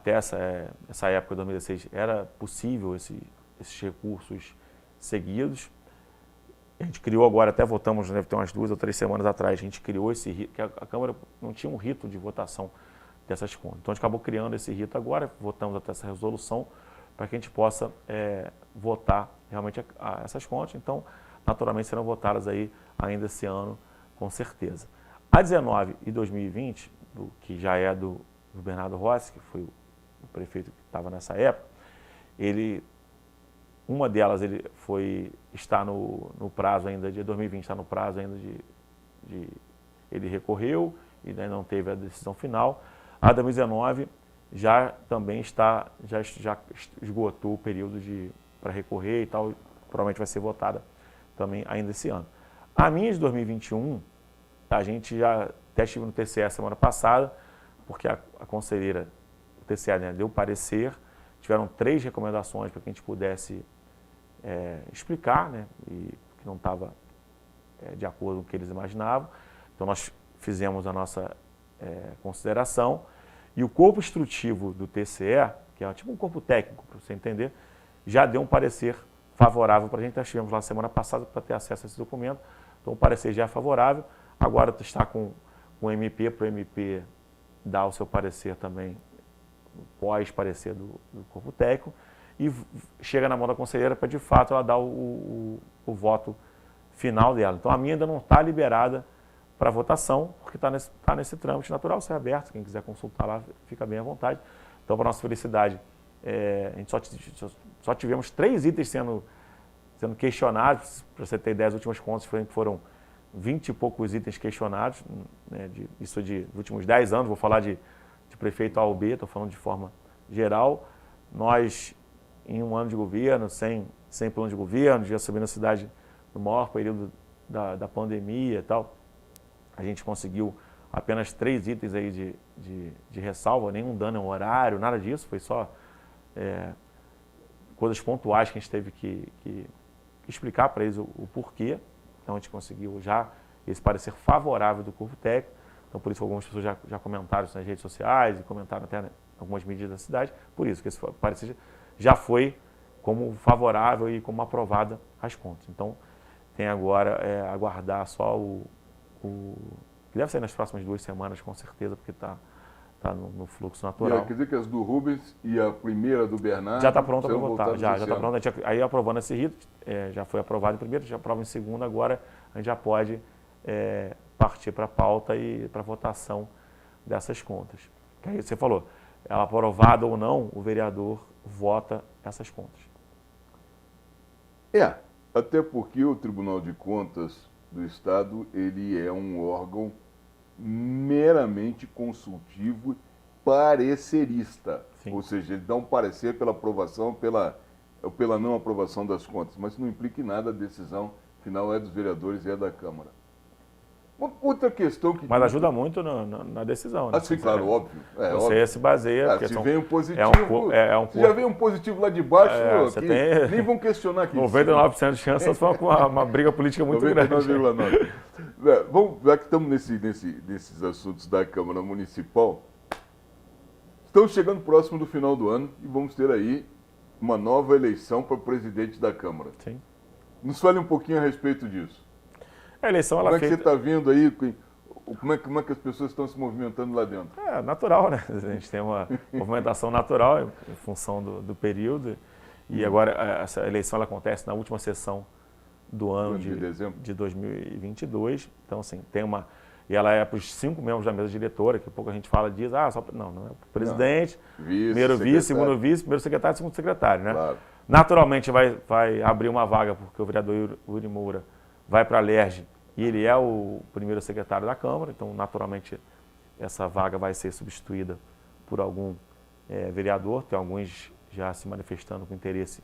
essa época de 2016 era possível esses recursos seguidos. A gente criou agora, até votamos, deve ter umas 2 ou 3 semanas atrás, a gente criou esse rito, que a Câmara não tinha um rito de votação dessas contas. Então a gente acabou criando esse rito agora, votamos até essa resolução, para que a gente possa votar realmente essas contas. Então, naturalmente, serão votadas aí ainda esse ano, com certeza. A 19 e 2020, que já é do Bernardo Rossi, que foi o prefeito que estava nessa época, uma delas está no prazo ainda de 2020, está no prazo ainda ele recorreu e ainda não teve a decisão final. A 2019 já também já esgotou o período para recorrer e tal, provavelmente vai ser votada também ainda esse ano. A minha de 2021, a gente já até estive no TCE semana passada, porque a conselheira, o TCE, né, deu parecer, tiveram 3 recomendações para que a gente pudesse explicar, né, e que não estava de acordo com o que eles imaginavam. Então nós fizemos a nossa consideração e o corpo instrutivo do TCE, que é tipo um corpo técnico, para você entender, já deu um parecer favorável para a gente. Nós estivemos lá semana passada para ter acesso a esse documento, então o parecer já é favorável. Agora está com o MP, para o MP dar o seu parecer também, pós-parecer do corpo técnico, e chega na mão da conselheira para, de fato, ela dar o voto final dela. Então, a minha ainda não está liberada para votação, porque está nesse trâmite natural, ser aberto. Quem quiser consultar lá, fica bem à vontade. Então, para nossa felicidade, a gente só tivemos 3 itens sendo questionados. Para você ter ideia, as últimas contas foram 20 e poucos itens questionados, né, dos últimos 10 anos. Vou falar de prefeito A ou B, estou falando de forma geral. Nós, em um ano de governo, sem plano de governo, já subindo a cidade no maior período da pandemia e tal, a gente conseguiu apenas 3 itens aí de ressalva, nenhum dano ao horário, nada disso, foi só coisas pontuais que a gente teve que explicar para eles o porquê. Então a gente conseguiu já esse parecer favorável do corpo técnico. Então por isso algumas pessoas já comentaram isso nas redes sociais e comentaram até algumas mídias da cidade. Por isso que esse parecer já foi como favorável e como aprovada as contas. Então tem agora aguardar só que deve sair nas próximas 2 semanas com certeza, porque está no fluxo natural. Quer dizer que as do Rubens e a primeira do Bernardo já está pronta para votar. Já está pronta. Aí aprovando esse rito, já foi aprovado em primeiro, já aprova em segundo, agora a gente já pode partir para a pauta e para a votação dessas contas. Que aí você falou, ela aprovada ou não, o vereador vota essas contas. Até porque o Tribunal de Contas do Estado, ele é um órgão meramente consultivo, parecerista. Sim. Ou seja, ele dá um parecer pela aprovação ou pela não aprovação das contas, mas não implica em nada, a decisão final é dos vereadores e é da Câmara. Uma outra questão que... Mas ajuda muito na decisão, né? Sim, claro, óbvio. Você óbvio. se baseia... Se vem um positivo, se já vem um positivo lá de baixo, tem... nem vão questionar aqui. 99% de chance, foi uma briga política muito 99,9. grande. Já que estamos nesses assuntos da Câmara Municipal, estamos chegando próximo do final do ano e vamos ter aí uma nova eleição para presidente da Câmara. Sim. Nos fale um pouquinho a respeito disso. A eleição, como é que você está vendo aí? Como é que as pessoas estão se movimentando lá dentro? É natural, né? A gente tem uma movimentação natural em função do período. E agora essa eleição ela acontece na última sessão do ano de dezembro de 2022. Então, assim, tem uma... E ela é para os 5 membros da mesa diretora, que pouco a gente fala disso. Não é para o presidente, primeiro vice, segundo vice, primeiro secretário, segundo secretário, né? Claro. Naturalmente vai abrir uma vaga, porque o vereador Yuri Moura vai para a LERJ e ele é o primeiro secretário da Câmara, então naturalmente essa vaga vai ser substituída por algum vereador, tem alguns já se manifestando com interesse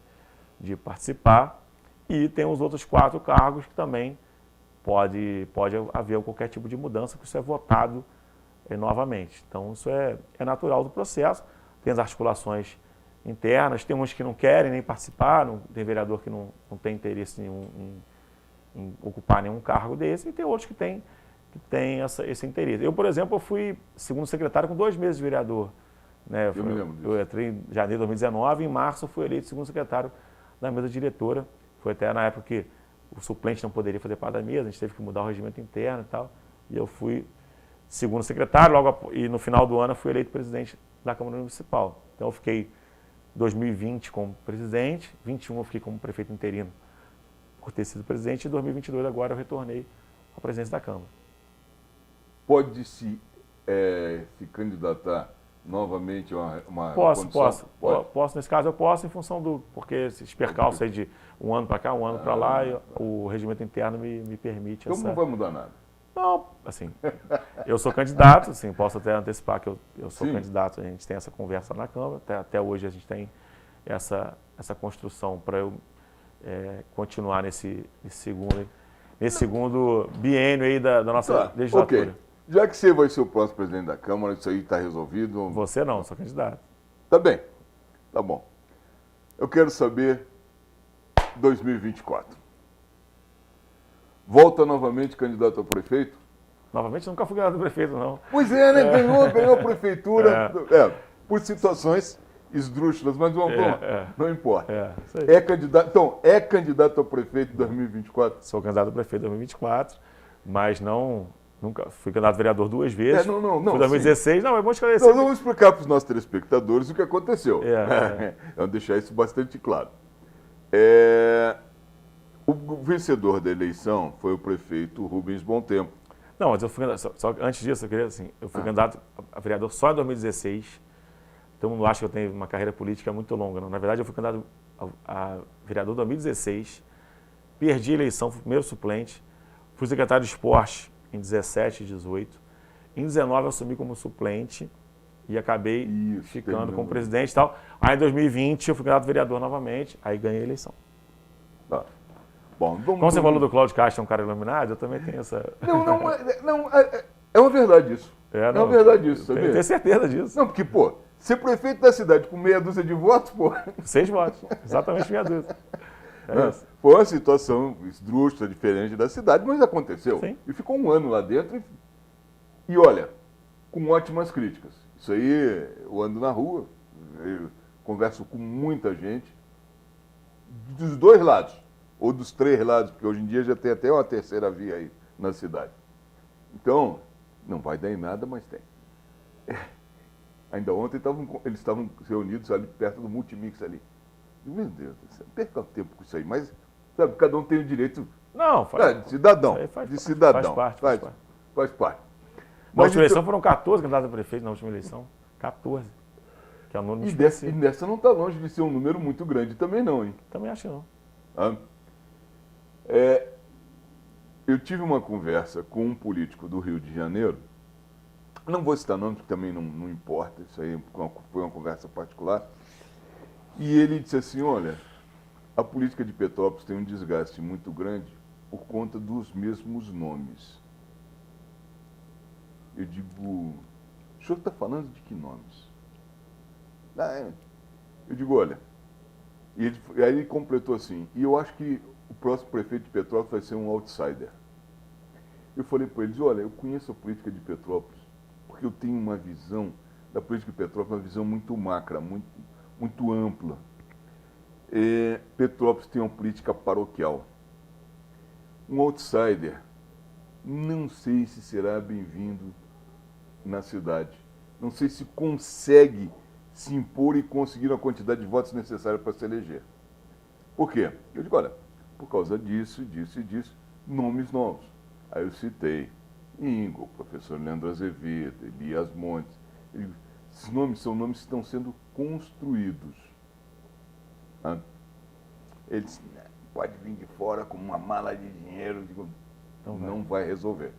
de participar, e tem os outros 4 cargos que também pode haver qualquer tipo de mudança, que isso é votado novamente. Então isso é natural do processo, tem as articulações internas, tem uns que não querem nem participar, tem vereador que não tem interesse nenhum em ocupar nenhum cargo desse, e tem outros que têm esse interesse. Eu, por exemplo, fui segundo secretário com 2 meses de vereador. Né? Eu me lembro disso. Eu entrei em janeiro de 2019, em março fui eleito segundo secretário da mesa diretora. Foi até na época que o suplente não poderia fazer parte da mesa, a gente teve que mudar o regimento interno e tal, e eu fui segundo secretário, e no final do ano eu fui eleito presidente da Câmara Municipal. Então eu fiquei 2020 como presidente, 2021 eu fiquei como prefeito interino por ter sido presidente, e em 2022 agora eu retornei à presidência da Câmara. Pode se candidatar novamente a uma Posso, nesse caso eu posso, em função porque esses percalços aí de um ano para cá, um ano para lá, o regimento interno me permite então não vai mudar nada? Não, assim, eu sou candidato, assim, posso até antecipar que eu sou candidato, a gente tem essa conversa na Câmara, até hoje a gente tem essa construção para eu continuar nesse segundo biênio aí da nossa legislatura. Okay. Já que você vai ser o próximo presidente da Câmara, isso aí está resolvido. Você não, sou candidato. Tá bem, tá bom. Eu quero saber 2024. Volta novamente candidato a prefeito? Novamente, nunca fui candidato a prefeito, não. Pois é, né? Ganhou a prefeitura. Por situações esdrúxulas, mas não importa. Isso aí. É candidato a prefeito em 2024? Sou candidato a prefeito em 2024, mas nunca fui candidato a vereador 2 vezes. Não. Fui em 2016, não, é bom esclarecer. Nós vamos explicar para os nossos telespectadores o que aconteceu. Vamos deixar isso bastante claro. O vencedor da eleição foi o prefeito Rubens Bom Tempo. Não, mas eu fui só antes disso, eu queria assim, eu fui candidato a vereador só em 2016. Todo mundo acha que eu tenho uma carreira política muito longa. Não. Na verdade, eu fui candidato a vereador em 2016, perdi a eleição, fui o primeiro suplente, fui secretário de esporte em 17 e 18. Em 19 eu assumi como suplente e acabei ficando como presidente e tal. Aí em 2020 eu fui candidato a vereador novamente, aí ganhei a eleição. Tá. Bom, Como você falou do Cláudio Castro, é um cara iluminado, eu também tenho essa... É uma verdade isso. É uma verdade isso, sabia? Eu tenho certeza disso. Não, porque, pô, ser prefeito da cidade com meia dúzia de votos, pô... 6 votos, exatamente meia dúzia. Foi uma situação esdrúxula, diferente da cidade, mas aconteceu. Sim. E ficou um ano lá dentro e olha, com ótimas críticas. Isso aí, eu ando na rua, eu converso com muita gente, dos dois lados, ou dos 3 lados, porque hoje em dia já tem até uma terceira via aí na cidade. Então, não vai dar em nada, mas tem. Ainda ontem eles estavam reunidos ali perto do Multimix ali. Meu Deus do céu, perca tempo com isso aí, mas sabe, cada um tem o direito de cidadão. Faz parte. Na última eleição foram 14 candidatos a prefeito na última eleição. 14. Que é o número e dessa não está longe de ser um número muito grande também não, hein? Também acho que não. Eu tive uma conversa com um político do Rio de Janeiro, não vou citar nomes, porque também não importa, isso aí foi uma conversa particular, e ele disse assim, olha, a política de Petrópolis tem um desgaste muito grande por conta dos mesmos nomes. Eu digo, o senhor está falando de que nomes? Eu digo, olha, e aí ele completou assim, e eu acho que o próximo prefeito de Petrópolis vai ser um outsider. Eu falei para eles, olha, eu conheço a política de Petrópolis, porque eu tenho uma visão da política de Petrópolis, uma visão muito macra, muito ampla. Petrópolis tem uma política paroquial. Um outsider, não sei se será bem-vindo na cidade. Não sei se consegue se impor e conseguir a quantidade de votos necessária para se eleger. Por quê? Eu digo, olha, por causa disso, disso e disso, nomes novos. Aí eu citei Ingo, professor Leandro Azevedo, Elias Montes. Esses nomes são nomes que estão sendo construídos. Ele disse, pode vir de fora com uma mala de dinheiro. Eu digo, não vai resolver.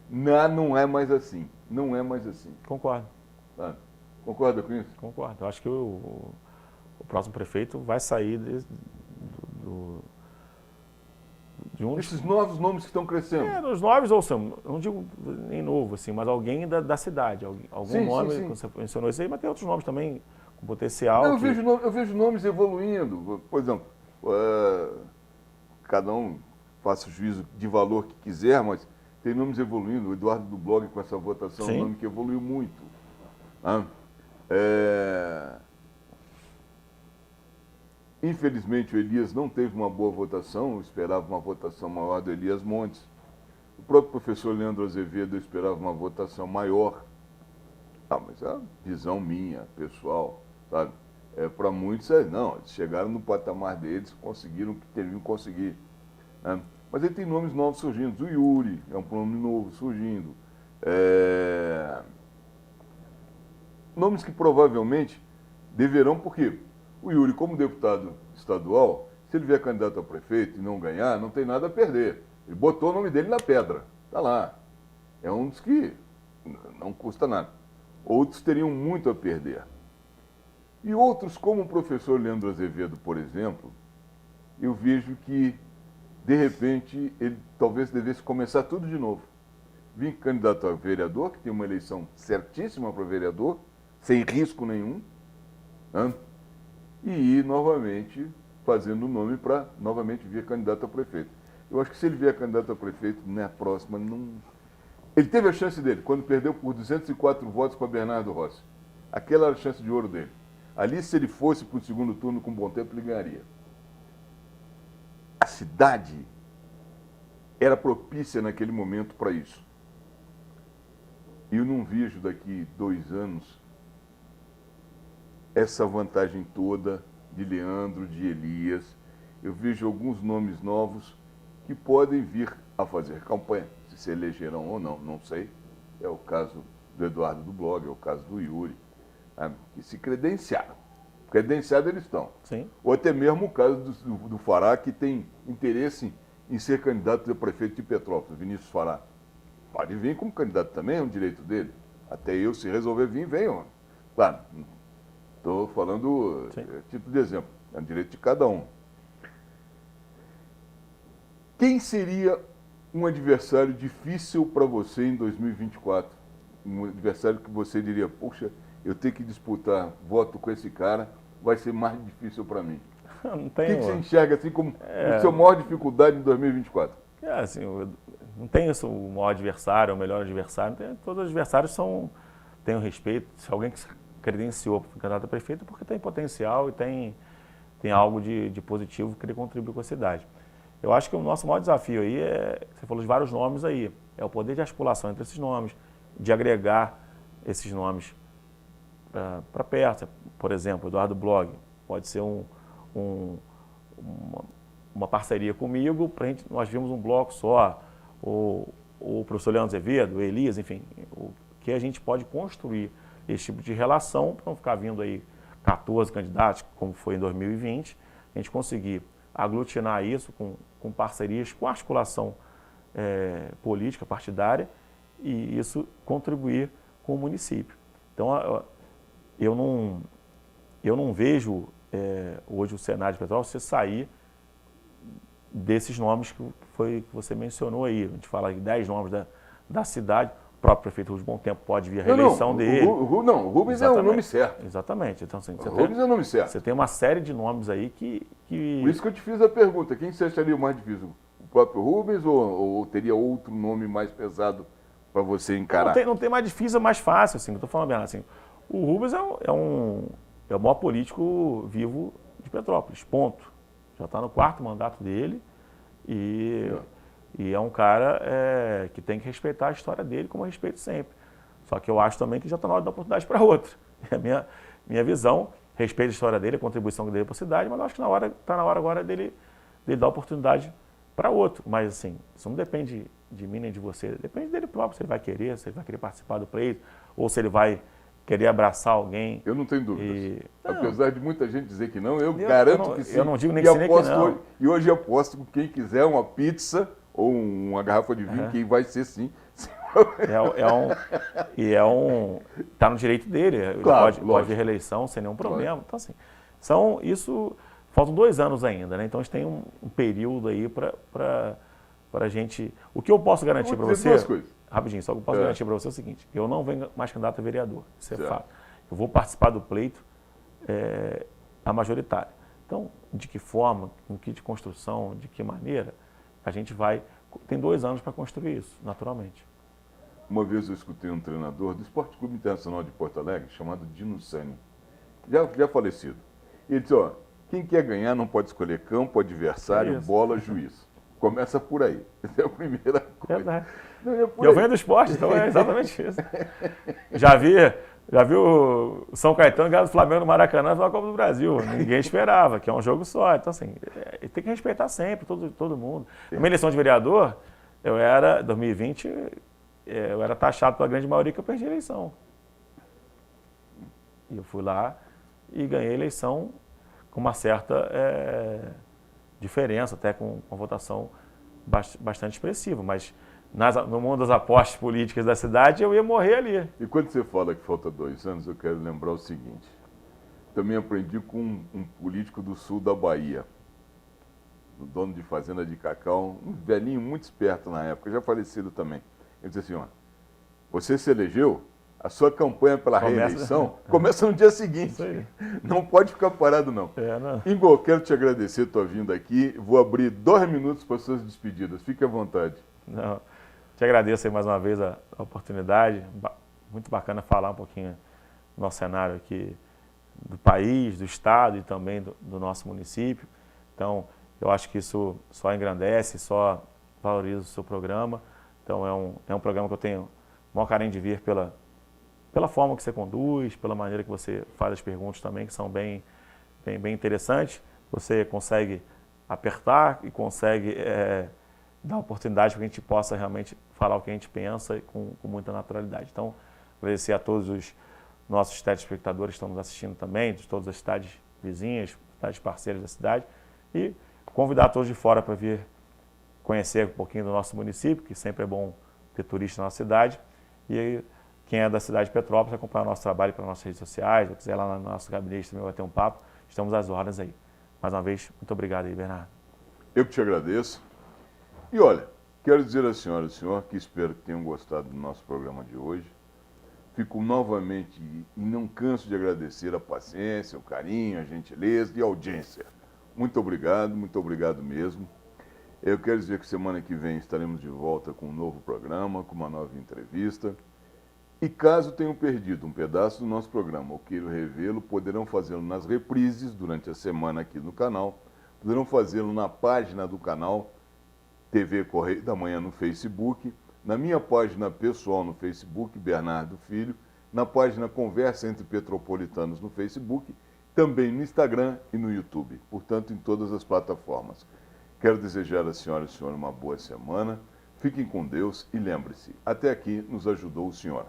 Não é mais assim. Não é mais assim. Concordo. Concorda com isso? Concordo. Eu acho que o próximo prefeito vai sair de um... Esses novos nomes que estão crescendo. Os novos, ou seja, não digo nem novo, assim, mas alguém da cidade. Algum nome, sim. Você mencionou isso aí, mas tem outros nomes também com potencial. Não, eu vejo nomes evoluindo. Por exemplo, cada um faça o juízo de valor que quiser, mas tem nomes evoluindo. O Eduardo do Blog com essa votação é um nome que evoluiu muito. Infelizmente o Elias não teve uma boa votação, eu esperava uma votação maior do Elias Montes. O próprio professor Leandro Azevedo eu esperava uma votação maior. Mas é a visão minha, pessoal, sabe? Para muitos, não, eles chegaram no patamar deles, conseguiram o que teriam que conseguir. Mas aí tem nomes novos surgindo. O Yuri é um nome novo surgindo. Nomes que provavelmente deverão, porque o Yuri, como deputado estadual, se ele vier candidato a prefeito e não ganhar, não tem nada a perder. Ele botou o nome dele na pedra, está lá. É um dos que não custa nada. Outros teriam muito a perder. E outros, como o professor Leandro Azevedo, por exemplo, eu vejo que, de repente, ele talvez devesse começar tudo de novo. vir candidato a vereador, que tem uma eleição certíssima para vereador, sem risco nenhum, né? E ir novamente fazendo o nome para novamente vir candidato a prefeito. Eu acho que se ele vier candidato a prefeito na próxima, não... Ele teve a chance dele, quando perdeu por 204 votos para Bernardo Rossi. Aquela era a chance de ouro dele. Ali, se ele fosse para o segundo turno com bom tempo, ele ganharia. A cidade era propícia naquele momento para isso. Eu não vejo daqui 2 anos essa vantagem toda de Leandro, de Elias. Eu vejo alguns nomes novos que podem vir a fazer campanha. Se elegerão ou não, não sei. É o caso do Eduardo do Blog, é o caso do Yuri, que se credenciaram. Credenciados eles estão. Sim. Ou até mesmo o caso do Fará, que tem interesse em ser candidato a prefeito de Petrópolis, Vinícius Fará. Pode vir como candidato também, é um direito dele. Até eu, se resolver vir, venham. Claro, estou falando tipo de exemplo, é um direito de cada um. Quem seria um adversário difícil para você em 2024? Um adversário que você diria, poxa, eu tenho que disputar voto com esse cara, vai ser mais difícil para mim. Não O tenho... que você enxerga assim como a sua maior dificuldade em 2024? Assim, não tem isso, o maior adversário, o melhor adversário. Todos os adversários têm o respeito. Se alguém que se credenciou para o candidato a prefeito, é porque tem potencial e tem algo de positivo que ele contribui com a cidade. Eu acho que o nosso maior desafio aí você falou de vários nomes aí, é o poder de articulação entre esses nomes, de agregar esses nomes para perto. Por exemplo, Eduardo Blog pode ser uma parceria comigo, nós vimos um bloco só, o professor Leandro Azevedo, o Elias, enfim, o que a gente pode construir esse tipo de relação para não ficar vindo aí 14 candidatos, como foi em 2020, a gente conseguir aglutinar isso com parcerias, com articulação política, partidária, e isso contribuir com o município. Então, eu não vejo hoje o cenário de Petrópolis você sair desses nomes que você mencionou aí. A gente fala de 10 nomes da cidade, o próprio prefeito Rubens Bom Tempo pode vir a reeleição dele. O Rubens Exatamente. É o nome certo. Exatamente. Então, assim, Rubens é o nome certo. Você tem uma série de nomes aí que... Por isso que eu te fiz a pergunta, quem você acharia o mais difícil? O próprio Rubens ou teria outro nome mais pesado para você encarar? Não tem mais difícil, é mais fácil, assim, eu estou falando bem assim. O Rubens é o maior político vivo de Petrópolis, ponto. Já está no 4º mandato dele e é um cara que tem que respeitar a história dele, como eu respeito sempre. Só que eu acho também que já está na hora de dar oportunidade para outro. É a minha visão, respeito a história dele, a contribuição dele para a cidade, mas eu acho que está na hora agora dele dar oportunidade para outro. Mas assim, isso não depende de mim nem de você, depende dele próprio, se ele vai querer participar do pleito, ou se ele vai querer abraçar alguém. Eu não tenho dúvidas. Apesar de muita gente dizer que não, eu garanto que sim. Eu não digo nem que sim, nem que não. E hoje aposto com quem quiser uma pizza ou uma garrafa de vinho, que vai ser sim. Está no direito dele, claro, pode vir reeleição sem nenhum problema. Então, assim, faltam 2 anos ainda, né? Então a gente tem um período aí para a gente... O que eu posso garantir para você... 2 coisas. Rapidinho, só que eu posso garantir para você é o seguinte, eu não venho mais candidato a vereador, isso é fato. Eu vou participar do pleito a majoritária. Então, de que forma, com que de construção, de que maneira, a gente vai... Tem 2 anos para construir isso, naturalmente. Uma vez eu escutei um treinador do Esporte Clube Internacional de Porto Alegre, chamado Dino Sani, já falecido. Ele disse, quem quer ganhar não pode escolher campo, adversário, bola, juiz. Começa por aí. Essa é a primeira coisa. Eu venho do esporte, então é exatamente isso. Já vi o São Caetano ganhar do Flamengo no Maracanã na Copa do Brasil. Ninguém esperava, que é um jogo só. Então, assim, tem que respeitar sempre todo mundo. Na minha eleição de vereador, 2020, eu era taxado pela grande maioria que eu perdi a eleição. E eu fui lá e ganhei a eleição com uma certa diferença, até com uma votação bastante expressiva. Mas no mundo das apostas políticas da cidade, eu ia morrer ali. E quando você fala que falta 2 anos, eu quero lembrar o seguinte. Também aprendi com um político do sul da Bahia, o dono de fazenda de cacau, um velhinho muito esperto na época, já falecido também. Ele disse assim, ó, você se elegeu, a sua campanha pela reeleição começa no dia seguinte. Isso aí. Não pode ficar parado, não. Não. Igor, quero te agradecer a tua vinda aqui. Vou abrir 2 minutos para as suas despedidas. Fique à vontade. Não, te agradeço aí mais uma vez a oportunidade. Muito bacana falar um pouquinho do nosso cenário aqui do país, do estado e também do nosso município. Então, eu acho que isso só engrandece, só valoriza o seu programa. Então, é um programa que eu tenho o maior carinho de vir pela forma que você conduz, pela maneira que você faz as perguntas também, que são bem interessantes. Você consegue apertar e consegue dar oportunidade para que a gente possa realmente falar o que a gente pensa com muita naturalidade. Então, agradecer a todos os nossos telespectadores que estão nos assistindo também, de todas as cidades vizinhas, cidades parceiras da cidade, e convidar todos de fora para vir conhecer um pouquinho do nosso município, que sempre é bom ter turista na nossa cidade. E aí, quem é da cidade de Petrópolis, acompanhar o nosso trabalho pelas nossas redes sociais, se quiser lá no nosso gabinete também vai ter um papo, estamos às ordens aí. Mais uma vez, muito obrigado aí, Bernardo. Eu que te agradeço. E olha, quero dizer à senhora e ao senhor que espero que tenham gostado do nosso programa de hoje. Fico novamente e não canso de agradecer a paciência, o carinho, a gentileza e a audiência. Muito obrigado mesmo. Eu quero dizer que semana que vem estaremos de volta com um novo programa, com uma nova entrevista. E caso tenham perdido um pedaço do nosso programa ou queiram revê-lo, poderão fazê-lo nas reprises durante a semana aqui no canal, poderão fazê-lo na página do canal TV Correio da Manhã no Facebook, na minha página pessoal no Facebook, Bernardo Filho, na página Conversa Entre Petropolitanos no Facebook, também no Instagram e no YouTube, portanto em todas as plataformas. Quero desejar à senhora e ao senhor uma boa semana, fiquem com Deus e lembre-se, até aqui nos ajudou o senhor.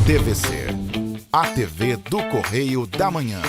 TVC, a TV do Correio da Manhã.